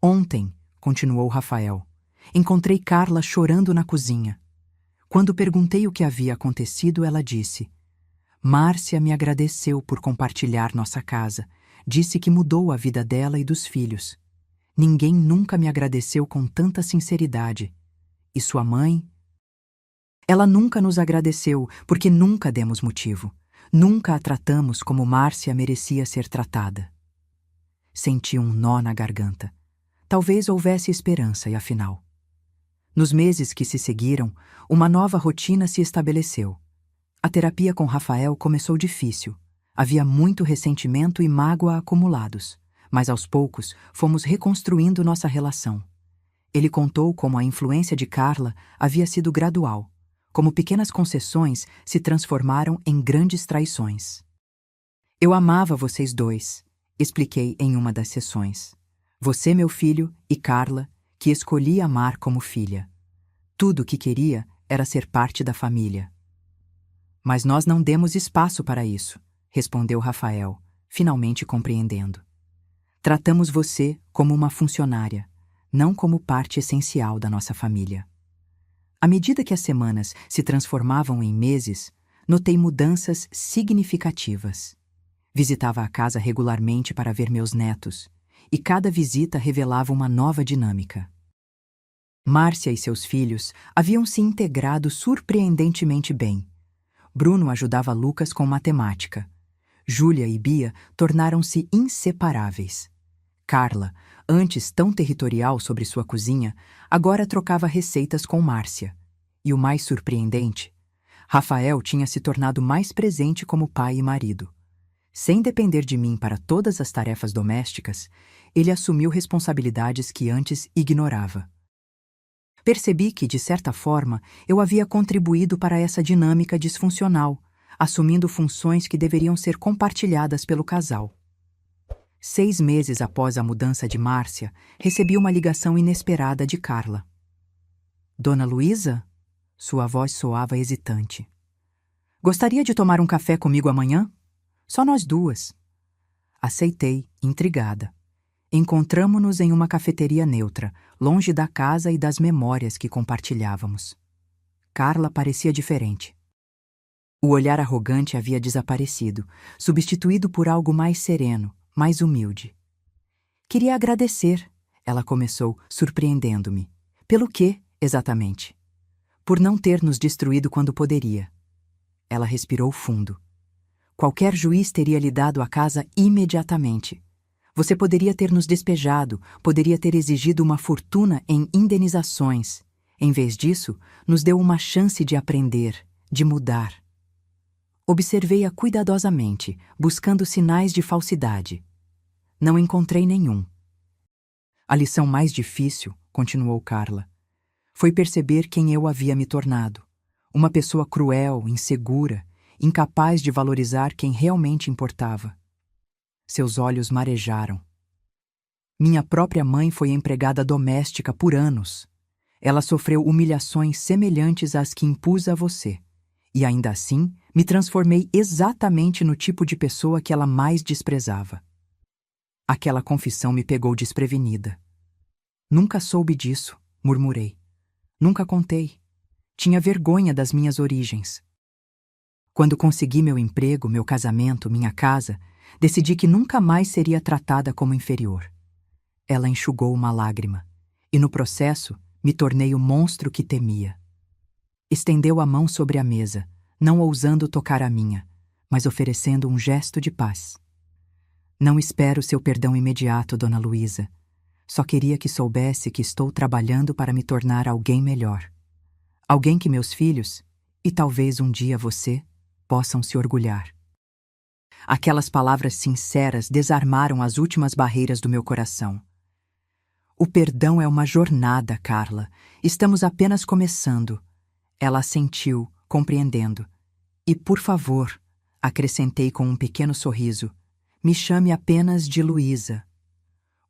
Ontem, continuou Rafael, encontrei Carla chorando na cozinha. Quando perguntei o que havia acontecido, ela disse: Márcia me agradeceu por compartilhar nossa casa. Disse que mudou a vida dela e dos filhos. Ninguém nunca me agradeceu com tanta sinceridade. E sua mãe? Ela nunca nos agradeceu, porque nunca demos motivo. Nunca a tratamos como Márcia merecia ser tratada. Senti um nó na garganta. Talvez houvesse esperança, e afinal. Nos meses que se seguiram, uma nova rotina se estabeleceu. A terapia com Rafael começou difícil. Havia muito ressentimento e mágoa acumulados. Mas aos poucos fomos reconstruindo nossa relação. Ele contou como a influência de Carla havia sido gradual, como pequenas concessões se transformaram em grandes traições. Eu amava vocês dois, expliquei em uma das sessões. Você, meu filho, e Carla, que escolhi amar como filha. Tudo o que queria era ser parte da família. Mas nós não demos espaço para isso, respondeu Rafael, finalmente compreendendo. Tratamos você como uma funcionária, não como parte essencial da nossa família. À medida que as semanas se transformavam em meses, notei mudanças significativas. Visitava a casa regularmente para ver meus netos, e cada visita revelava uma nova dinâmica. Márcia e seus filhos haviam se integrado surpreendentemente bem. Bruno ajudava Lucas com matemática. Júlia e Bia tornaram-se inseparáveis. Carla, antes tão territorial sobre sua cozinha, agora trocava receitas com Márcia. E o mais surpreendente, Rafael tinha se tornado mais presente como pai e marido. Sem depender de mim para todas as tarefas domésticas, ele assumiu responsabilidades que antes ignorava. Percebi que, de certa forma, eu havia contribuído para essa dinâmica disfuncional, assumindo funções que deveriam ser compartilhadas pelo casal. 6 meses após a mudança de Márcia, recebi uma ligação inesperada de Carla. Dona Luísa? Sua voz soava hesitante. Gostaria de tomar um café comigo amanhã? Só nós duas. Aceitei, intrigada. Encontramo-nos em uma cafeteria neutra, longe da casa e das memórias que compartilhávamos. Carla parecia diferente. O olhar arrogante havia desaparecido, substituído por algo mais sereno, mais humilde. Queria agradecer, ela começou, surpreendendo-me. Pelo quê, exatamente? Por não ter nos destruído quando poderia. Ela respirou fundo. Qualquer juiz teria lhe dado a casa imediatamente. Você poderia ter nos despejado, poderia ter exigido uma fortuna em indenizações. Em vez disso, nos deu uma chance de aprender, de mudar. Observei-a cuidadosamente, buscando sinais de falsidade. Não encontrei nenhum. A lição mais difícil, continuou Carla, foi perceber quem eu havia me tornado. Uma pessoa cruel, insegura, incapaz de valorizar quem realmente importava. Seus olhos marejaram. Minha própria mãe foi empregada doméstica por anos. Ela sofreu humilhações semelhantes às que impus a você. E ainda assim, me transformei exatamente no tipo de pessoa que ela mais desprezava. Aquela confissão me pegou desprevenida. Nunca soube disso, murmurei. Nunca contei. Tinha vergonha das minhas origens. Quando consegui meu emprego, meu casamento, minha casa, decidi que nunca mais seria tratada como inferior. Ela enxugou uma lágrima, e no processo me tornei o monstro que temia. Estendeu a mão sobre a mesa, não ousando tocar a minha, mas oferecendo um gesto de paz. Não espero seu perdão imediato, Dona Luísa. Só queria que soubesse que estou trabalhando para me tornar alguém melhor. Alguém que meus filhos, e talvez um dia você, possam se orgulhar. Aquelas palavras sinceras desarmaram as últimas barreiras do meu coração. O perdão é uma jornada, Carla. Estamos apenas começando. Ela assentiu, compreendendo. E, por favor, acrescentei com um pequeno sorriso, me chame apenas de Luísa.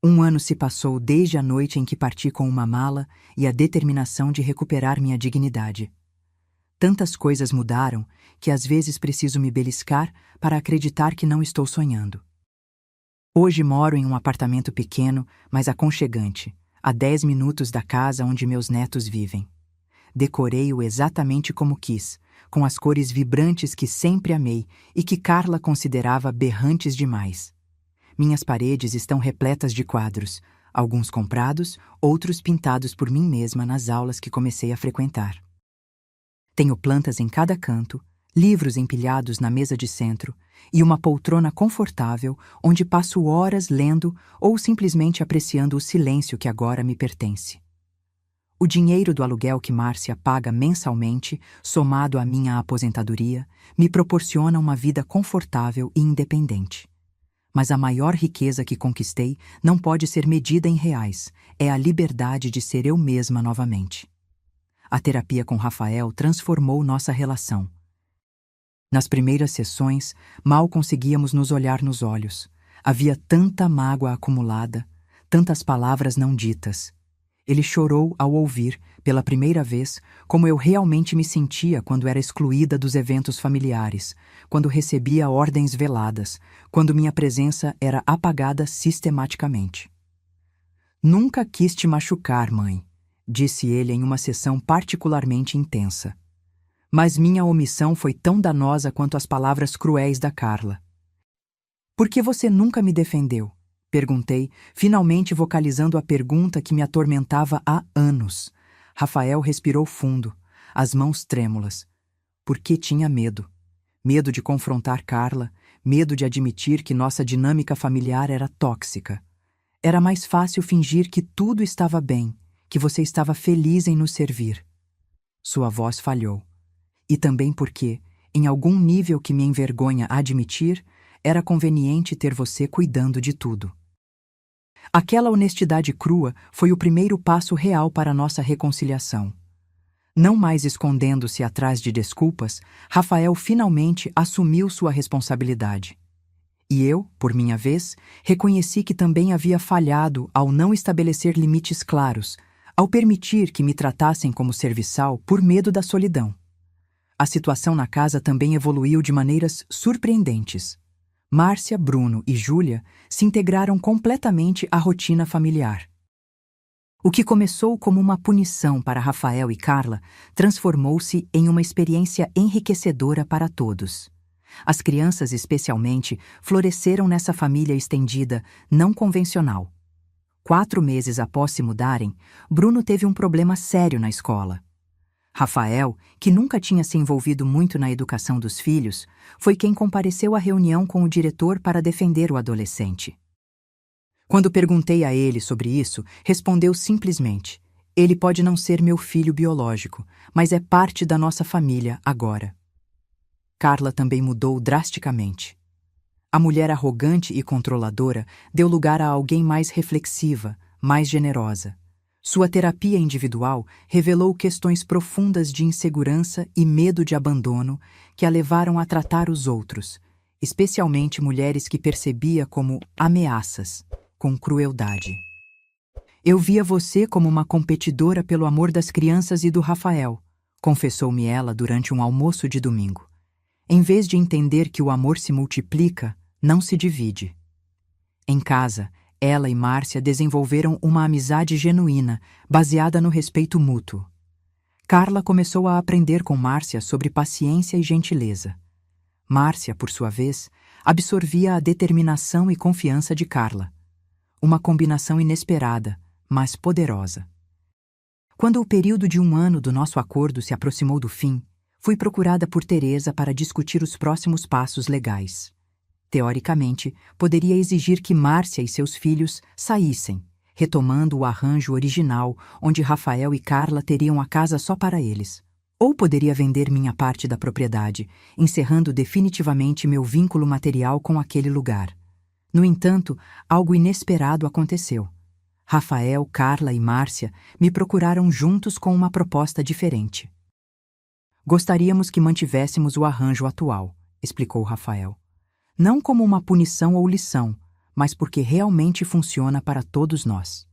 1 ano se passou desde a noite em que parti com uma mala e a determinação de recuperar minha dignidade. Tantas coisas mudaram que às vezes preciso me beliscar para acreditar que não estou sonhando. Hoje moro em um apartamento pequeno, mas aconchegante, a 10 minutos da casa onde meus netos vivem. Decorei-o exatamente como quis, com as cores vibrantes que sempre amei e que Carla considerava berrantes demais. Minhas paredes estão repletas de quadros, alguns comprados, outros pintados por mim mesma nas aulas que comecei a frequentar. Tenho plantas em cada canto, livros empilhados na mesa de centro e uma poltrona confortável onde passo horas lendo ou simplesmente apreciando o silêncio que agora me pertence. O dinheiro do aluguel que Márcia paga mensalmente, somado à minha aposentadoria, me proporciona uma vida confortável e independente. Mas a maior riqueza que conquistei não pode ser medida em reais, é a liberdade de ser eu mesma novamente. A terapia com Rafael transformou nossa relação. Nas primeiras sessões, mal conseguíamos nos olhar nos olhos. Havia tanta mágoa acumulada, tantas palavras não ditas. Ele chorou ao ouvir, pela primeira vez, como eu realmente me sentia quando era excluída dos eventos familiares, quando recebia ordens veladas, quando minha presença era apagada sistematicamente. Nunca quis te machucar, mãe, disse ele em uma sessão particularmente intensa. Mas minha omissão foi tão danosa quanto as palavras cruéis da Carla. Por que você nunca me defendeu? Perguntei, finalmente vocalizando a pergunta que me atormentava há anos. Rafael respirou fundo, as mãos trêmulas. Porque tinha medo. Medo de confrontar Carla, medo de admitir que nossa dinâmica familiar era tóxica. Era mais fácil fingir que tudo estava bem, que você estava feliz em nos servir. Sua voz falhou. E também porque, em algum nível que me envergonha admitir, era conveniente ter você cuidando de tudo. Aquela honestidade crua foi o primeiro passo real para nossa reconciliação. Não mais escondendo-se atrás de desculpas, Rafael finalmente assumiu sua responsabilidade. E eu, por minha vez, reconheci que também havia falhado ao não estabelecer limites claros, ao permitir que me tratassem como serviçal por medo da solidão. A situação na casa também evoluiu de maneiras surpreendentes. Márcia, Bruno e Júlia se integraram completamente à rotina familiar. O que começou como uma punição para Rafael e Carla transformou-se em uma experiência enriquecedora para todos. As crianças, especialmente, floresceram nessa família estendida, não convencional. 4 meses após se mudarem, Bruno teve um problema sério na escola. Rafael, que nunca tinha se envolvido muito na educação dos filhos, foi quem compareceu à reunião com o diretor para defender o adolescente. Quando perguntei a ele sobre isso, respondeu simplesmente: "Ele pode não ser meu filho biológico, mas é parte da nossa família agora." Carla também mudou drasticamente. A mulher arrogante e controladora deu lugar a alguém mais reflexiva, mais generosa. Sua terapia individual revelou questões profundas de insegurança e medo de abandono que a levaram a tratar os outros, especialmente mulheres que percebia como ameaças, com crueldade. Eu via você como uma competidora pelo amor das crianças e do Rafael, confessou-me ela durante um almoço de domingo. Em vez de entender que o amor se multiplica, não se divide. Em casa, ela e Márcia desenvolveram uma amizade genuína, baseada no respeito mútuo. Carla começou a aprender com Márcia sobre paciência e gentileza. Márcia, por sua vez, absorvia a determinação e confiança de Carla. Uma combinação inesperada, mas poderosa. Quando o período de 1 ano do nosso acordo se aproximou do fim, fui procurada por Teresa para discutir os próximos passos legais. Teoricamente, poderia exigir que Márcia e seus filhos saíssem, retomando o arranjo original onde Rafael e Carla teriam a casa só para eles. Ou poderia vender minha parte da propriedade, encerrando definitivamente meu vínculo material com aquele lugar. No entanto, algo inesperado aconteceu. Rafael, Carla e Márcia me procuraram juntos com uma proposta diferente. Gostaríamos que mantivéssemos o arranjo atual, explicou Rafael. Não como uma punição ou lição, mas porque realmente funciona para todos nós.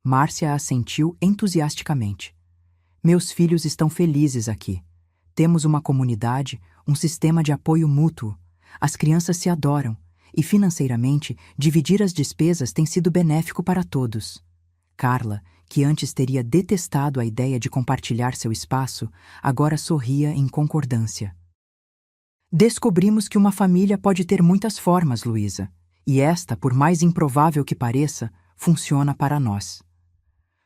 Márcia assentiu entusiasticamente. Meus filhos estão felizes aqui. Temos uma comunidade, um sistema de apoio mútuo. As crianças se adoram e, financeiramente, dividir as despesas tem sido benéfico para todos. Carla, que antes teria detestado a ideia de compartilhar seu espaço, agora sorria em concordância. Descobrimos que uma família pode ter muitas formas, Luísa, e esta, por mais improvável que pareça, funciona para nós.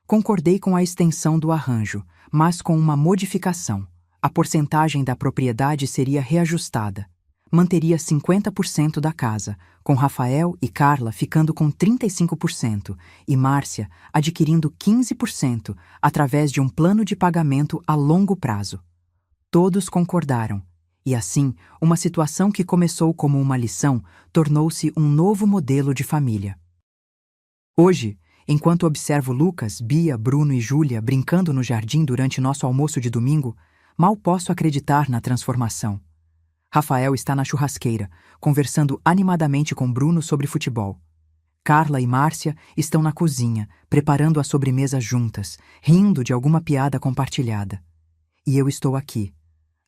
Concordei com a extensão do arranjo, mas com uma modificação. A porcentagem da propriedade seria reajustada. Manteria 50% da casa, com Rafael e Carla ficando com 35% e Márcia adquirindo 15% através de um plano de pagamento a longo prazo. Todos concordaram. E assim, uma situação que começou como uma lição tornou-se um novo modelo de família. Hoje, enquanto observo Lucas, Bia, Bruno e Júlia brincando no jardim durante nosso almoço de domingo, mal posso acreditar na transformação. Rafael está na churrasqueira, conversando animadamente com Bruno sobre futebol. Carla e Márcia estão na cozinha, preparando a sobremesa juntas, rindo de alguma piada compartilhada. E eu estou aqui.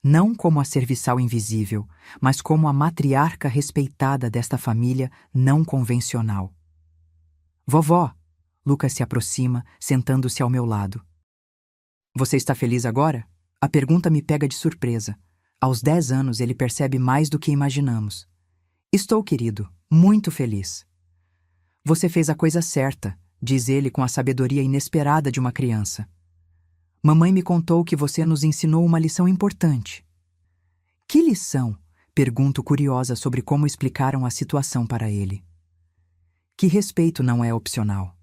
Não como a serviçal invisível, mas como a matriarca respeitada desta família não convencional. Vovó! Lucas se aproxima, sentando-se ao meu lado. Você está feliz agora? A pergunta me pega de surpresa. Aos 10 anos ele percebe mais do que imaginamos. Estou, querido, muito feliz. Você fez a coisa certa, diz ele com a sabedoria inesperada de uma criança. Mamãe me contou que você nos ensinou uma lição importante. Que lição? Pergunto curiosa sobre como explicaram a situação para ele. Que respeito não é opcional.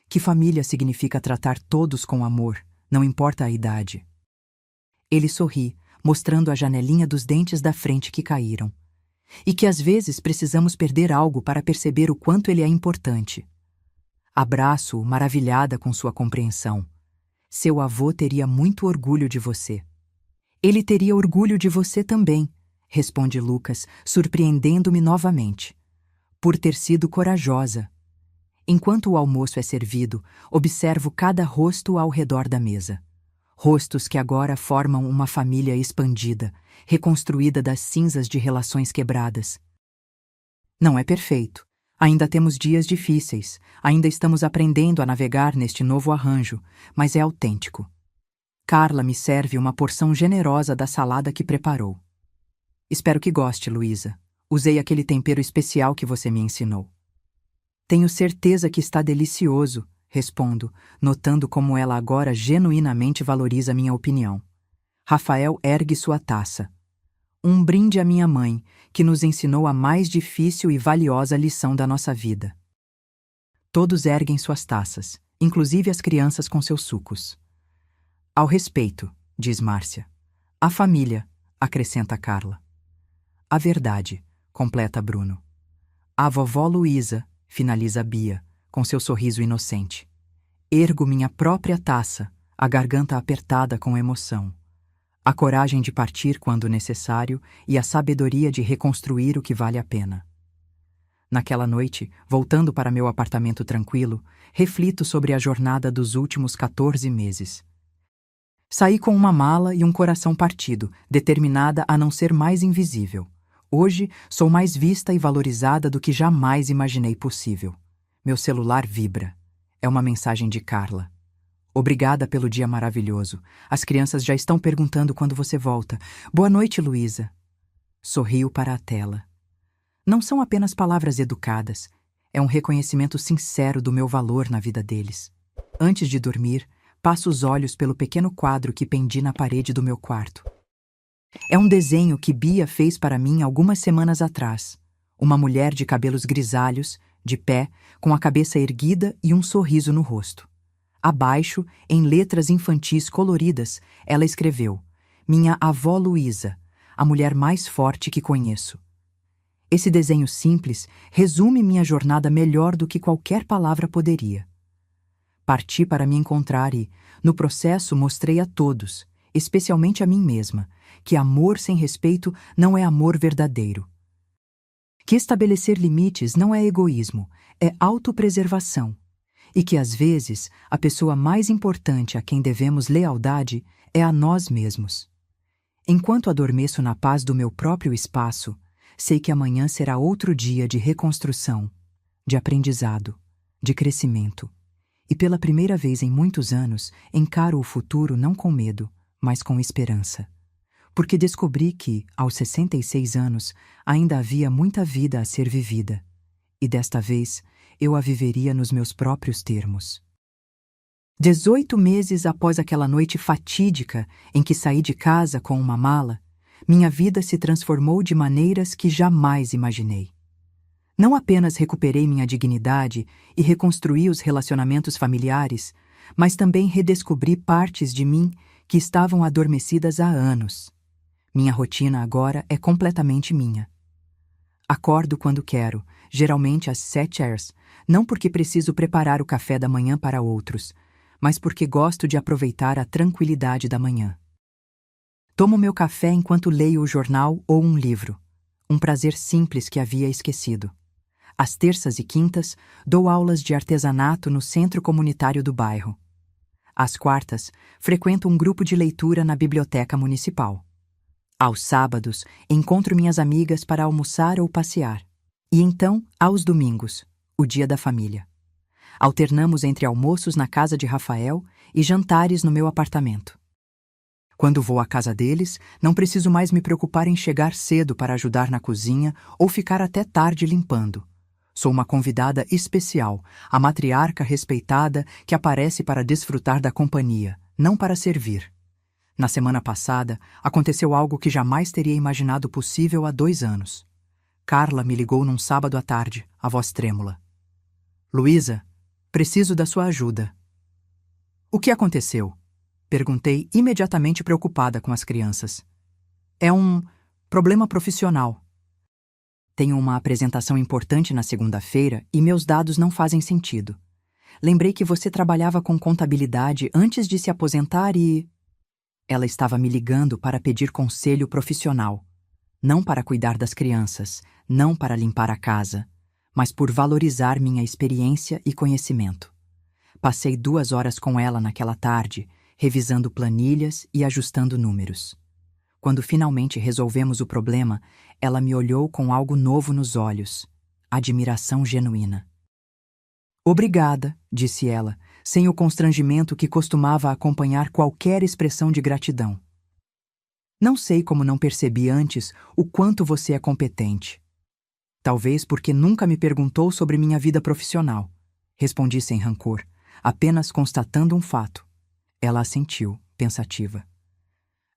Que família significa tratar todos com amor, não importa a idade. Ele sorri, mostrando a janelinha dos dentes da frente que caíram. E que às vezes precisamos perder algo para perceber o quanto ele é importante. Abraço-o, maravilhada com sua compreensão. Seu avô teria muito orgulho de você. Ele teria orgulho de você também, responde Lucas, surpreendendo-me novamente. Por ter sido corajosa. Enquanto o almoço é servido, observo cada rosto ao redor da mesa. Rostos que agora formam uma família expandida, reconstruída das cinzas de relações quebradas. Não é perfeito. Ainda temos dias difíceis, ainda estamos aprendendo a navegar neste novo arranjo, mas é autêntico. Carla me serve uma porção generosa da salada que preparou. Espero que goste, Luísa. Usei aquele tempero especial que você me ensinou. Tenho certeza que está delicioso, respondo, notando como ela agora genuinamente valoriza minha opinião. Rafael ergue sua taça. Um brinde à minha mãe, que nos ensinou a mais difícil e valiosa lição da nossa vida. Todos erguem suas taças, inclusive as crianças com seus sucos. Ao respeito, diz Márcia. A família, acrescenta Carla. A verdade, completa Bruno. A vovó Luísa, finaliza Bia, com seu sorriso inocente. Ergo minha própria taça, a garganta apertada com emoção. A coragem de partir quando necessário e a sabedoria de reconstruir o que vale a pena. Naquela noite, voltando para meu apartamento tranquilo, reflito sobre a jornada dos últimos 14 meses. Saí com uma mala e um coração partido, determinada a não ser mais invisível. Hoje, sou mais vista e valorizada do que jamais imaginei possível. Meu celular vibra. É uma mensagem de Carla. Obrigada pelo dia maravilhoso. As crianças já estão perguntando quando você volta. Boa noite, Luísa. Sorrio para a tela. Não são apenas palavras educadas. É um reconhecimento sincero do meu valor na vida deles. Antes de dormir, passo os olhos pelo pequeno quadro que pendi na parede do meu quarto. É um desenho que Bia fez para mim algumas semanas atrás. Uma mulher de cabelos grisalhos, de pé, com a cabeça erguida e um sorriso no rosto. Abaixo, em letras infantis coloridas, ela escreveu: Minha avó Luísa, a mulher mais forte que conheço. Esse desenho simples resume minha jornada melhor do que qualquer palavra poderia. Parti para me encontrar e, no processo, mostrei a todos, especialmente a mim mesma, que amor sem respeito não é amor verdadeiro. Que estabelecer limites não é egoísmo, é autopreservação. E que, às vezes, a pessoa mais importante a quem devemos lealdade é a nós mesmos. Enquanto adormeço na paz do meu próprio espaço, sei que amanhã será outro dia de reconstrução, de aprendizado, de crescimento. E pela primeira vez em muitos anos, encaro o futuro não com medo, mas com esperança. Porque descobri que, aos 66 anos, ainda havia muita vida a ser vivida. E desta vez, eu a viveria nos meus próprios termos. 18 meses após aquela noite fatídica em que saí de casa com uma mala, minha vida se transformou de maneiras que jamais imaginei. Não apenas recuperei minha dignidade e reconstruí os relacionamentos familiares, mas também redescobri partes de mim que estavam adormecidas há anos. Minha rotina agora é completamente minha. Acordo quando quero, geralmente às 7 horas, não porque preciso preparar o café da manhã para outros, mas porque gosto de aproveitar a tranquilidade da manhã. Tomo meu café enquanto leio o jornal ou um livro, um prazer simples que havia esquecido. Às terças e quintas, dou aulas de artesanato no centro comunitário do bairro. Às quartas, frequento um grupo de leitura na biblioteca municipal. Aos sábados, encontro minhas amigas para almoçar ou passear. E então, aos domingos, o dia da família. Alternamos entre almoços na casa de Rafael e jantares no meu apartamento. Quando vou à casa deles, não preciso mais me preocupar em chegar cedo para ajudar na cozinha ou ficar até tarde limpando. Sou uma convidada especial, a matriarca respeitada que aparece para desfrutar da companhia, não para servir. Na semana passada, aconteceu algo que jamais teria imaginado possível há 2 anos. Carla me ligou num sábado à tarde, a voz trêmula. Luísa, preciso da sua ajuda. O que aconteceu? Perguntei, imediatamente preocupada com as crianças. É um problema profissional. Tenho uma apresentação importante na segunda-feira e meus dados não fazem sentido. Lembrei que você trabalhava com contabilidade antes de se aposentar e... Ela estava me ligando para pedir conselho profissional. Não para cuidar das crianças, não para limpar a casa, mas por valorizar minha experiência e conhecimento. Passei 2 horas com ela naquela tarde, revisando planilhas e ajustando números. Quando finalmente resolvemos o problema, ela me olhou com algo novo nos olhos, admiração genuína. Obrigada, disse ela, sem o constrangimento que costumava acompanhar qualquer expressão de gratidão. Não sei como não percebi antes o quanto você é competente. Talvez porque nunca me perguntou sobre minha vida profissional. Respondi sem rancor, apenas constatando um fato. Ela assentiu, pensativa.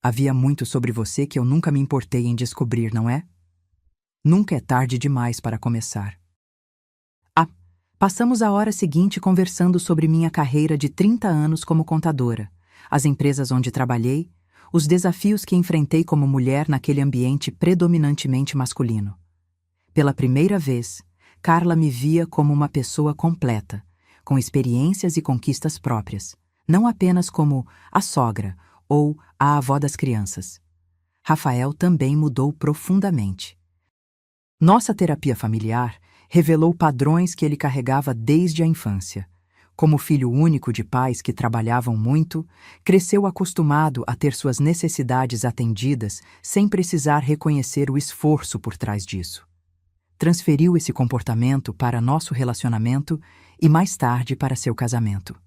Havia muito sobre você que eu nunca me importei em descobrir, não é? Nunca é tarde demais para começar. Passamos a hora seguinte conversando sobre minha carreira de 30 anos como contadora, as empresas onde trabalhei, os desafios que enfrentei como mulher naquele ambiente predominantemente masculino. Pela primeira vez, Carla me via como uma pessoa completa, com experiências e conquistas próprias, não apenas como a sogra ou a avó das crianças. Rafael também mudou profundamente. Nossa terapia familiar revelou padrões que ele carregava desde a infância. Como filho único de pais que trabalhavam muito, cresceu acostumado a ter suas necessidades atendidas sem precisar reconhecer o esforço por trás disso. Transferiu esse comportamento para nosso relacionamento e mais tarde para seu casamento.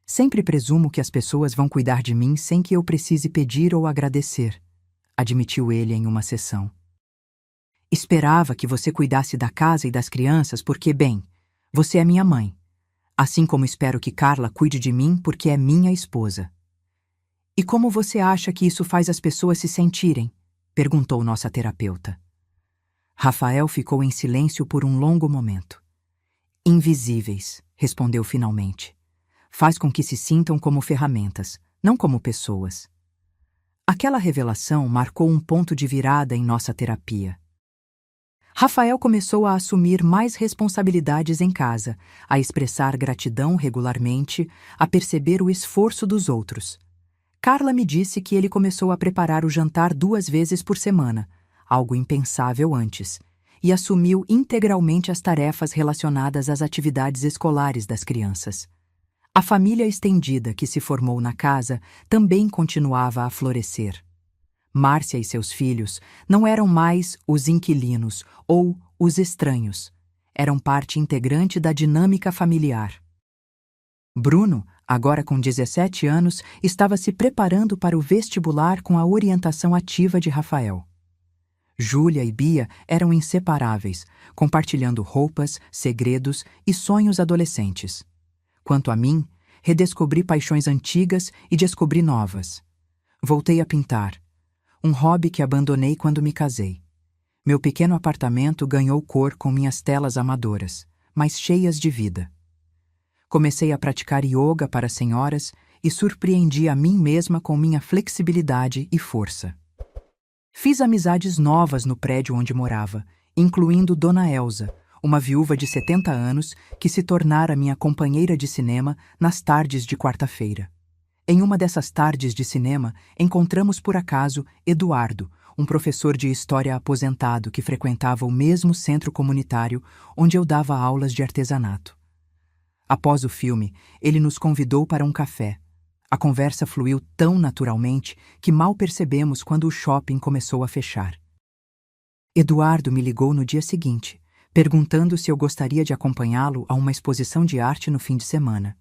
Sempre presumo que as pessoas vão cuidar de mim sem que eu precise pedir ou agradecer, admitiu ele em uma sessão. Esperava que você cuidasse da casa e das crianças porque, bem, você é minha mãe. Assim como espero que Carla cuide de mim porque é minha esposa. E como você acha que isso faz as pessoas se sentirem? Perguntou nossa terapeuta. Rafael ficou em silêncio por um longo momento. Invisíveis, respondeu finalmente. Faz com que se sintam como ferramentas, não como pessoas. Aquela revelação marcou um ponto de virada em nossa terapia. Rafael começou a assumir mais responsabilidades em casa, a expressar gratidão regularmente, a perceber o esforço dos outros. Carla me disse que ele começou a preparar o jantar 2 vezes por semana, algo impensável antes, e assumiu integralmente as tarefas relacionadas às atividades escolares das crianças. A família estendida que se formou na casa também continuava a florescer. Márcia e seus filhos não eram mais os inquilinos ou os estranhos. Eram parte integrante da dinâmica familiar. Bruno, agora com 17 anos, estava se preparando para o vestibular com a orientação ativa de Rafael. Júlia e Bia eram inseparáveis, compartilhando roupas, segredos e sonhos adolescentes. Quanto a mim, redescobri paixões antigas e descobri novas. Voltei a pintar, um hobby que abandonei quando me casei. Meu pequeno apartamento ganhou cor com minhas telas amadoras, mas cheias de vida. Comecei a praticar yoga para senhoras e surpreendi a mim mesma com minha flexibilidade e força. Fiz amizades novas no prédio onde morava, incluindo Dona Elza, uma viúva de 70 anos que se tornara minha companheira de cinema nas tardes de quarta-feira. Em uma dessas tardes de cinema, encontramos por acaso Eduardo, um professor de história aposentado que frequentava o mesmo centro comunitário onde eu dava aulas de artesanato. Após o filme, ele nos convidou para um café. A conversa fluiu tão naturalmente que mal percebemos quando o shopping começou a fechar. Eduardo me ligou no dia seguinte, perguntando se eu gostaria de acompanhá-lo a uma exposição de arte no fim de semana.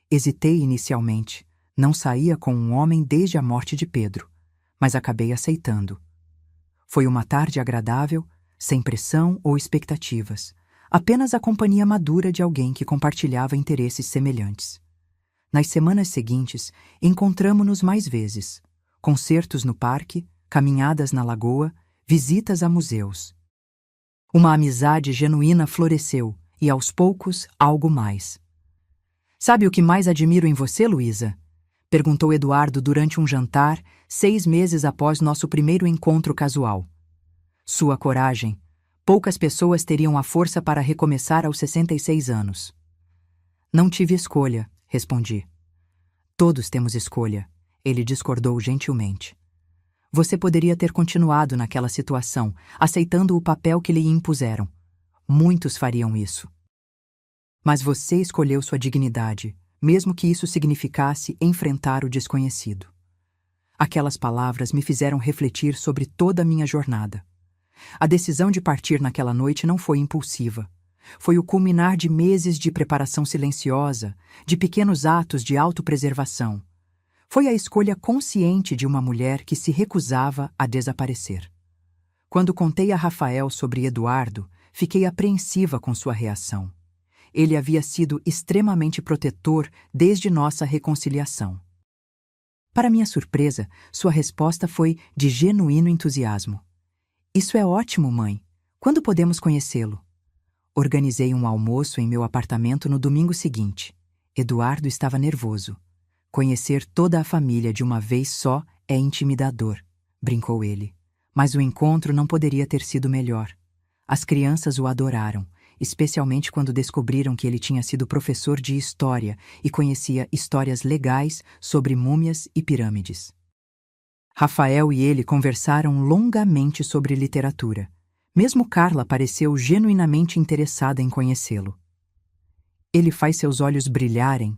Hesitei inicialmente. Não saía com um homem desde a morte de Pedro, mas acabei aceitando. Foi uma tarde agradável, sem pressão ou expectativas, apenas a companhia madura de alguém que compartilhava interesses semelhantes. Nas semanas seguintes, encontramo-nos mais vezes. Concertos no parque, caminhadas na lagoa, visitas a museus. Uma amizade genuína floresceu e, aos poucos, algo mais. Sabe o que mais admiro em você, Luísa? Perguntou Eduardo durante um jantar, 6 meses após nosso primeiro encontro casual. Sua coragem. Poucas pessoas teriam a força para recomeçar aos 66 anos. Não tive escolha, respondi. Todos temos escolha, ele discordou gentilmente. Você poderia ter continuado naquela situação, aceitando o papel que lhe impuseram. Muitos fariam isso. Mas você escolheu sua dignidade, mesmo que isso significasse enfrentar o desconhecido. Aquelas palavras me fizeram refletir sobre toda a minha jornada. A decisão de partir naquela noite não foi impulsiva. Foi o culminar de meses de preparação silenciosa, de pequenos atos de autopreservação. Foi a escolha consciente de uma mulher que se recusava a desaparecer. Quando contei a Rafael sobre Eduardo, fiquei apreensiva com sua reação. Ele havia sido extremamente protetor desde nossa reconciliação. Para minha surpresa, sua resposta foi de genuíno entusiasmo. Isso é ótimo, mãe. Quando podemos conhecê-lo? Organizei um almoço em meu apartamento no domingo seguinte. Eduardo estava nervoso. Conhecer toda a família de uma vez só é intimidador, brincou ele. Mas o encontro não poderia ter sido melhor. As crianças o adoraram especialmente quando descobriram que ele tinha sido professor de história e conhecia histórias legais sobre múmias e pirâmides. Rafael e ele conversaram longamente sobre literatura. Mesmo Carla pareceu genuinamente interessada em conhecê-lo. Ele faz seus olhos brilharem,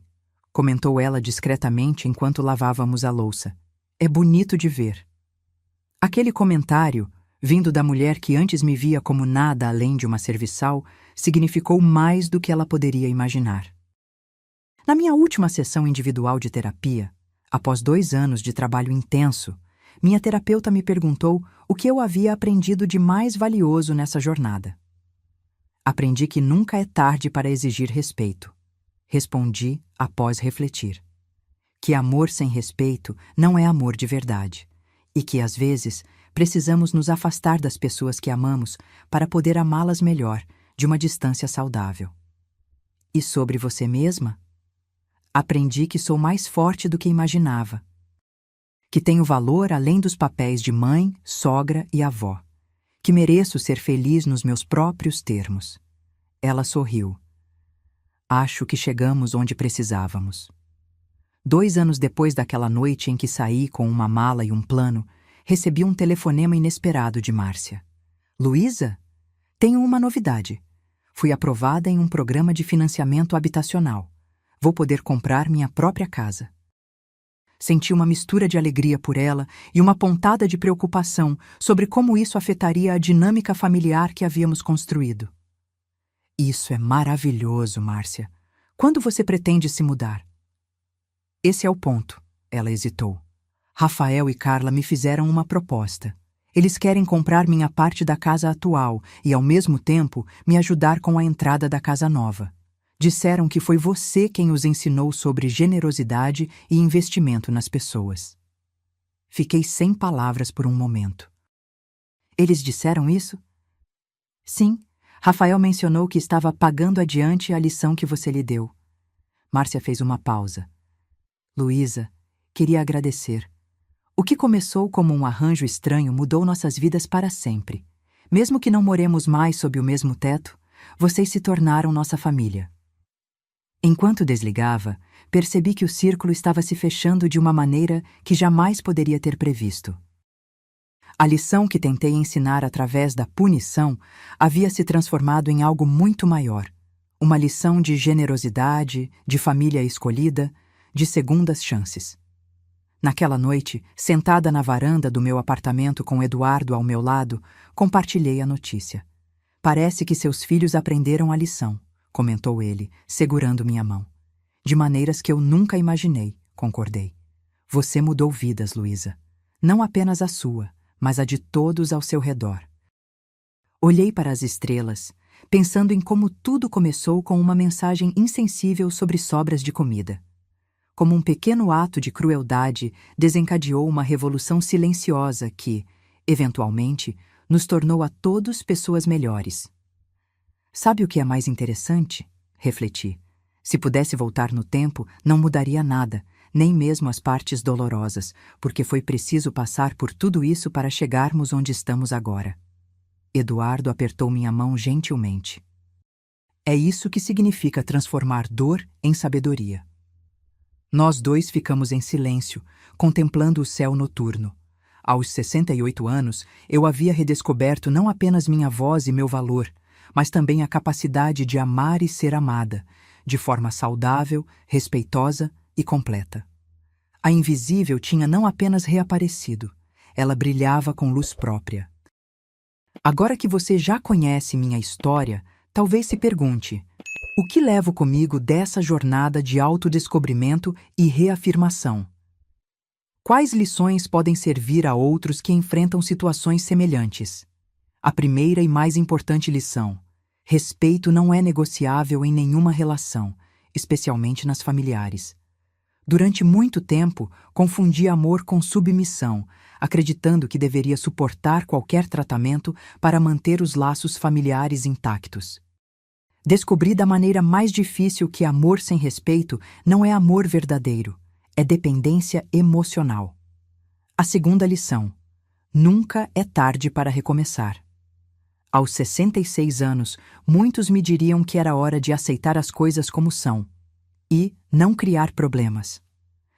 comentou ela discretamente enquanto lavávamos a louça. É bonito de ver. Aquele comentário, vindo da mulher que antes me via como nada além de uma serviçal, significou mais do que ela poderia imaginar. Na minha última sessão individual de terapia, após 2 anos de trabalho intenso, minha terapeuta me perguntou o que eu havia aprendido de mais valioso nessa jornada. Aprendi que nunca é tarde para exigir respeito. Respondi após refletir. Que amor sem respeito não é amor de verdade, e que, às vezes, precisamos nos afastar das pessoas que amamos para poder amá-las melhor, de uma distância saudável. E sobre você mesma? Aprendi que sou mais forte do que imaginava. Que tenho valor além dos papéis de mãe, sogra e avó. Que mereço ser feliz nos meus próprios termos. Ela sorriu. Acho que chegamos onde precisávamos. 2 anos depois daquela noite em que saí com uma mala e um plano, recebi um telefonema inesperado de Márcia. Luísa? Tenho uma novidade. Fui aprovada em um programa de financiamento habitacional. Vou poder comprar minha própria casa. Senti uma mistura de alegria por ela e uma pontada de preocupação sobre como isso afetaria a dinâmica familiar que havíamos construído. Isso é maravilhoso, Márcia. Quando você pretende se mudar? Esse é o ponto, ela hesitou. Rafael e Carla me fizeram uma proposta. Eles querem comprar minha parte da casa atual e, ao mesmo tempo, me ajudar com a entrada da casa nova. Disseram que foi você quem os ensinou sobre generosidade e investimento nas pessoas. Fiquei sem palavras por um momento. Eles disseram isso? Sim, Rafael mencionou que estava pagando adiante a lição que você lhe deu. Márcia fez uma pausa. Luísa, queria agradecer. O que começou como um arranjo estranho mudou nossas vidas para sempre. Mesmo que não moremos mais sob o mesmo teto, vocês se tornaram nossa família. Enquanto desligava, percebi que o círculo estava se fechando de uma maneira que jamais poderia ter previsto. A lição que tentei ensinar através da punição havia se transformado em algo muito maior. Uma lição de generosidade, de família escolhida, de segundas chances. Naquela noite, sentada na varanda do meu apartamento com Eduardo ao meu lado, compartilhei a notícia. Parece que seus filhos aprenderam a lição, comentou ele, segurando minha mão. De maneiras que eu nunca imaginei, concordei. Você mudou vidas, Luísa. Não apenas a sua, mas a de todos ao seu redor. Olhei para as estrelas, pensando em como tudo começou com uma mensagem insensível sobre sobras de comida. Como um pequeno ato de crueldade desencadeou uma revolução silenciosa que, eventualmente, nos tornou a todos pessoas melhores. Sabe o que é mais interessante? Refleti. Se pudesse voltar no tempo, não mudaria nada, nem mesmo as partes dolorosas, porque foi preciso passar por tudo isso para chegarmos onde estamos agora. Eduardo apertou minha mão gentilmente. É isso que significa transformar dor em sabedoria. Nós dois ficamos em silêncio, contemplando o céu noturno. Aos 68 anos, eu havia redescoberto não apenas minha voz e meu valor, mas também a capacidade de amar e ser amada, de forma saudável, respeitosa e completa. A invisível tinha não apenas reaparecido, ela brilhava com luz própria. Agora que você já conhece minha história, talvez se pergunte: o que levo comigo dessa jornada de autodescobrimento e reafirmação? Quais lições podem servir a outros que enfrentam situações semelhantes? A primeira e mais importante lição: respeito não é negociável em nenhuma relação, especialmente nas familiares. Durante muito tempo, confundi amor com submissão, acreditando que deveria suportar qualquer tratamento para manter os laços familiares intactos. Descobri da maneira mais difícil que amor sem respeito não é amor verdadeiro, é dependência emocional. A segunda lição: nunca é tarde para recomeçar. Aos 66 anos, muitos me diriam que era hora de aceitar as coisas como são e não criar problemas.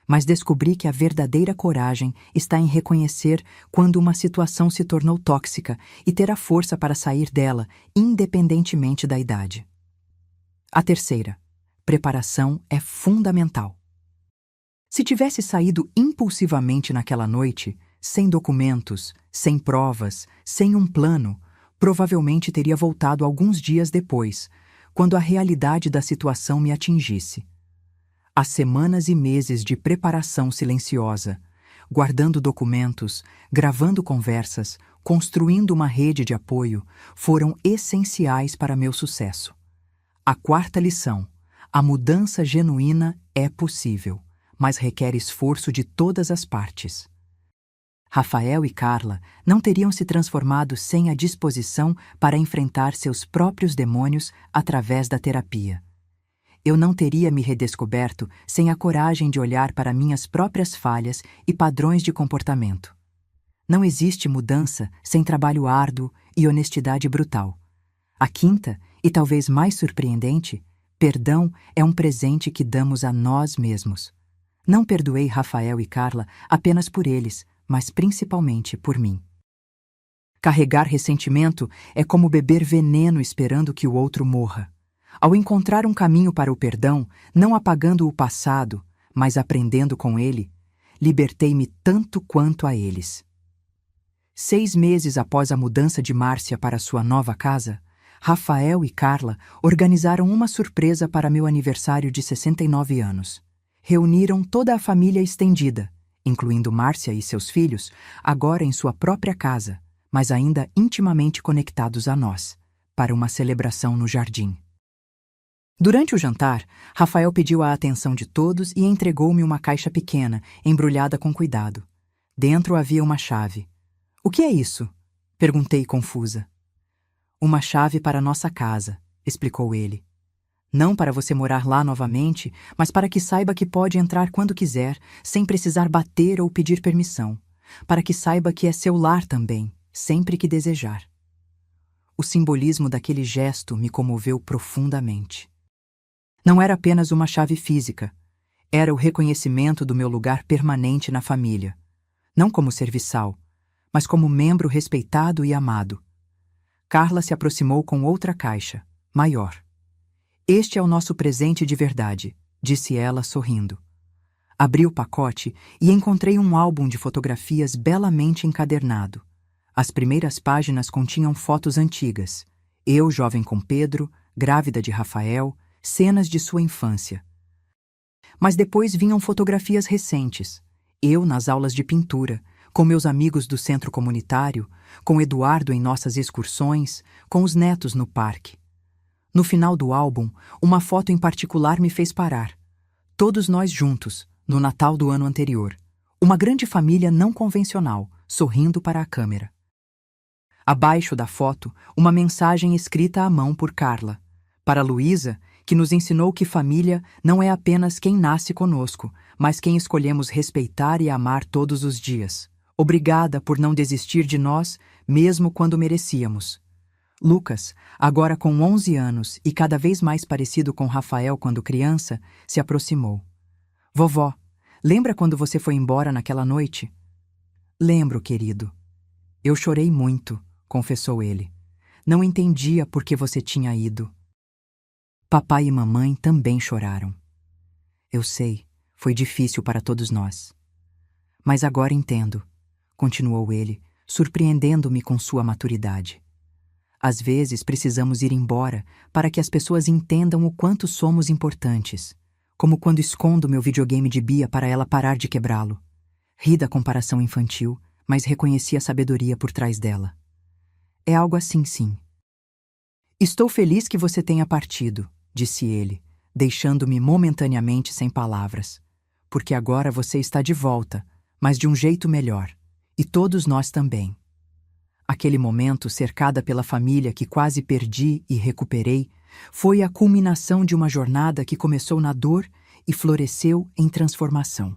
Mas descobri que a verdadeira coragem está em reconhecer quando uma situação se tornou tóxica e ter a força para sair dela, independentemente da idade. A terceira, preparação é fundamental. Se tivesse saído impulsivamente naquela noite, sem documentos, sem provas, sem um plano, provavelmente teria voltado alguns dias depois, quando a realidade da situação me atingisse. As semanas e meses de preparação silenciosa, guardando documentos, gravando conversas, construindo uma rede de apoio, foram essenciais para meu sucesso. A quarta lição: a mudança genuína é possível, mas requer esforço de todas as partes. Rafael e Carla não teriam se transformado sem a disposição para enfrentar seus próprios demônios através da terapia. Eu não teria me redescoberto sem a coragem de olhar para minhas próprias falhas e padrões de comportamento. Não existe mudança sem trabalho árduo e honestidade brutal. A quinta, e talvez mais surpreendente, perdão é um presente que damos a nós mesmos. Não perdoei Rafael e Carla apenas por eles, mas principalmente por mim. Carregar ressentimento é como beber veneno esperando que o outro morra. Ao encontrar um caminho para o perdão, não apagando o passado, mas aprendendo com ele, libertei-me tanto quanto a eles. 6 meses após a mudança de Márcia para sua nova casa, Rafael e Carla organizaram uma surpresa para meu aniversário de 69 anos. Reuniram toda a família estendida, incluindo Márcia e seus filhos, agora em sua própria casa, mas ainda intimamente conectados a nós, para uma celebração no jardim. Durante o jantar, Rafael pediu a atenção de todos e entregou-me uma caixa pequena, embrulhada com cuidado. Dentro havia uma chave. "O que é isso?" perguntei confusa. "Uma chave para nossa casa", explicou ele. "Não para você morar lá novamente, mas para que saiba que pode entrar quando quiser, sem precisar bater ou pedir permissão. Para que saiba que é seu lar também, sempre que desejar." O simbolismo daquele gesto me comoveu profundamente. Não era apenas uma chave física, era o reconhecimento do meu lugar permanente na família, não como serviçal, mas como membro respeitado e amado. Carla se aproximou com outra caixa, maior. "Este é o nosso presente de verdade", disse ela, sorrindo. Abri o pacote e encontrei um álbum de fotografias belamente encadernado. As primeiras páginas continham fotos antigas. Eu, jovem com Pedro, grávida de Rafael, cenas de sua infância. Mas depois vinham fotografias recentes. Eu nas aulas de pintura, com meus amigos do centro comunitário, com Eduardo em nossas excursões, com os netos no parque. No final do álbum, uma foto em particular me fez parar. Todos nós juntos, no Natal do ano anterior. Uma grande família não convencional, sorrindo para a câmera. Abaixo da foto, uma mensagem escrita à mão por Carla. Para Luísa, que nos ensinou que família não é apenas quem nasce conosco, mas quem escolhemos respeitar e amar todos os dias. Obrigada por não desistir de nós, mesmo quando merecíamos. Lucas, agora com 11 anos e cada vez mais parecido com Rafael quando criança, se aproximou. "Vovó, lembra quando você foi embora naquela noite?" "Lembro, querido." "Eu chorei muito", confessou ele. "Não entendia por que você tinha ido." Papai e mamãe também choraram. "Eu sei, foi difícil para todos nós." "Mas agora entendo", continuou ele, surpreendendo-me com sua maturidade. "Às vezes precisamos ir embora para que as pessoas entendam o quanto somos importantes, como quando escondo meu videogame de Bia para ela parar de quebrá-lo." Ri da comparação infantil, mas reconheci a sabedoria por trás dela. "É algo assim, sim." "Estou feliz que você tenha partido", disse ele, deixando-me momentaneamente sem palavras. "Porque agora você está de volta, mas de um jeito melhor. E todos nós também." Aquele momento, cercada pela família que quase perdi e recuperei, foi a culminação de uma jornada que começou na dor e floresceu em transformação.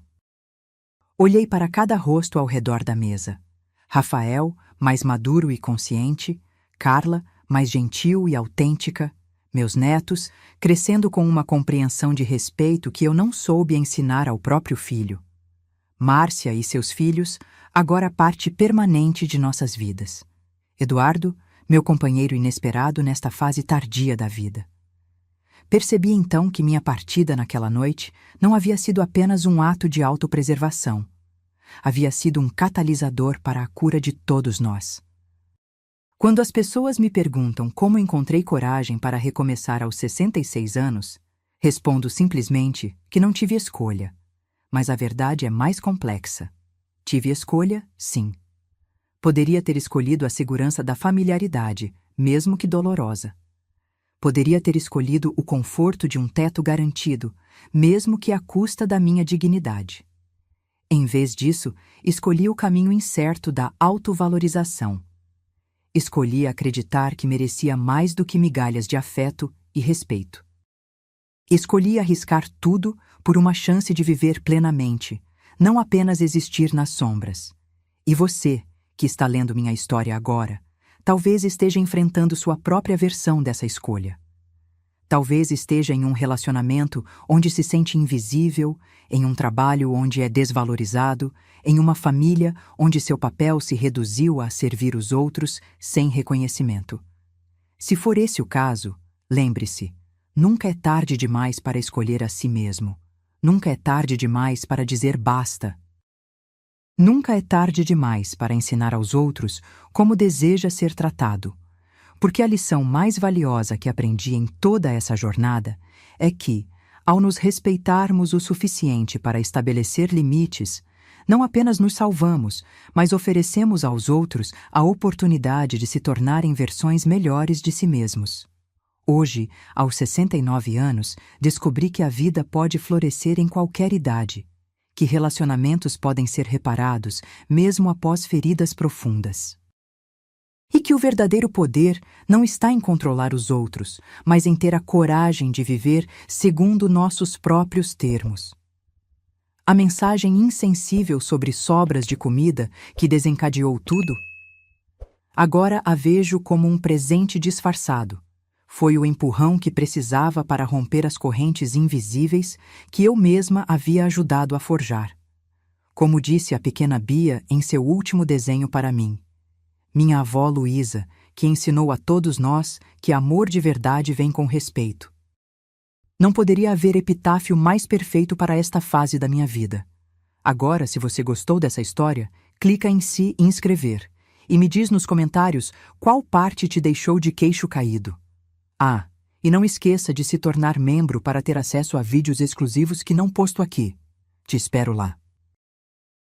Olhei para cada rosto ao redor da mesa. Rafael, mais maduro e consciente, Carla, mais gentil e autêntica, meus netos, crescendo com uma compreensão de respeito que eu não soube ensinar ao próprio filho. Márcia e seus filhos, agora parte permanente de nossas vidas. Eduardo, meu companheiro inesperado nesta fase tardia da vida. Percebi então que minha partida naquela noite não havia sido apenas um ato de autopreservação. Havia sido um catalisador para a cura de todos nós. Quando as pessoas me perguntam como encontrei coragem para recomeçar aos 66 anos, respondo simplesmente que não tive escolha. Mas a verdade é mais complexa. Tive escolha, sim. Poderia ter escolhido a segurança da familiaridade, mesmo que dolorosa. Poderia ter escolhido o conforto de um teto garantido, mesmo que à custa da minha dignidade. Em vez disso, escolhi o caminho incerto da autovalorização. Escolhi acreditar que merecia mais do que migalhas de afeto e respeito. Escolhi arriscar tudo por uma chance de viver plenamente, não apenas existir nas sombras. E você, que está lendo minha história agora, talvez esteja enfrentando sua própria versão dessa escolha. Talvez esteja em um relacionamento onde se sente invisível, em um trabalho onde é desvalorizado, em uma família onde seu papel se reduziu a servir os outros sem reconhecimento. Se for esse o caso, lembre-se, nunca é tarde demais para escolher a si mesmo. Nunca é tarde demais para dizer basta. Nunca é tarde demais para ensinar aos outros como deseja ser tratado. Porque a lição mais valiosa que aprendi em toda essa jornada é que, ao nos respeitarmos o suficiente para estabelecer limites, não apenas nos salvamos, mas oferecemos aos outros a oportunidade de se tornarem versões melhores de si mesmos. Hoje, aos 69 anos, descobri que a vida pode florescer em qualquer idade, que relacionamentos podem ser reparados mesmo após feridas profundas. E que o verdadeiro poder não está em controlar os outros, mas em ter a coragem de viver segundo nossos próprios termos. A mensagem insensível sobre sobras de comida que desencadeou tudo, agora a vejo como um presente disfarçado. Foi o empurrão que precisava para romper as correntes invisíveis que eu mesma havia ajudado a forjar. Como disse a pequena Bia em seu último desenho para mim, minha avó Luísa, que ensinou a todos nós que amor de verdade vem com respeito. Não poderia haver epitáfio mais perfeito para esta fase da minha vida. Agora, se você gostou dessa história, clica em se inscrever e me diz nos comentários qual parte te deixou de queixo caído. Ah, e não esqueça de se tornar membro para ter acesso a vídeos exclusivos que não posto aqui. Te espero lá.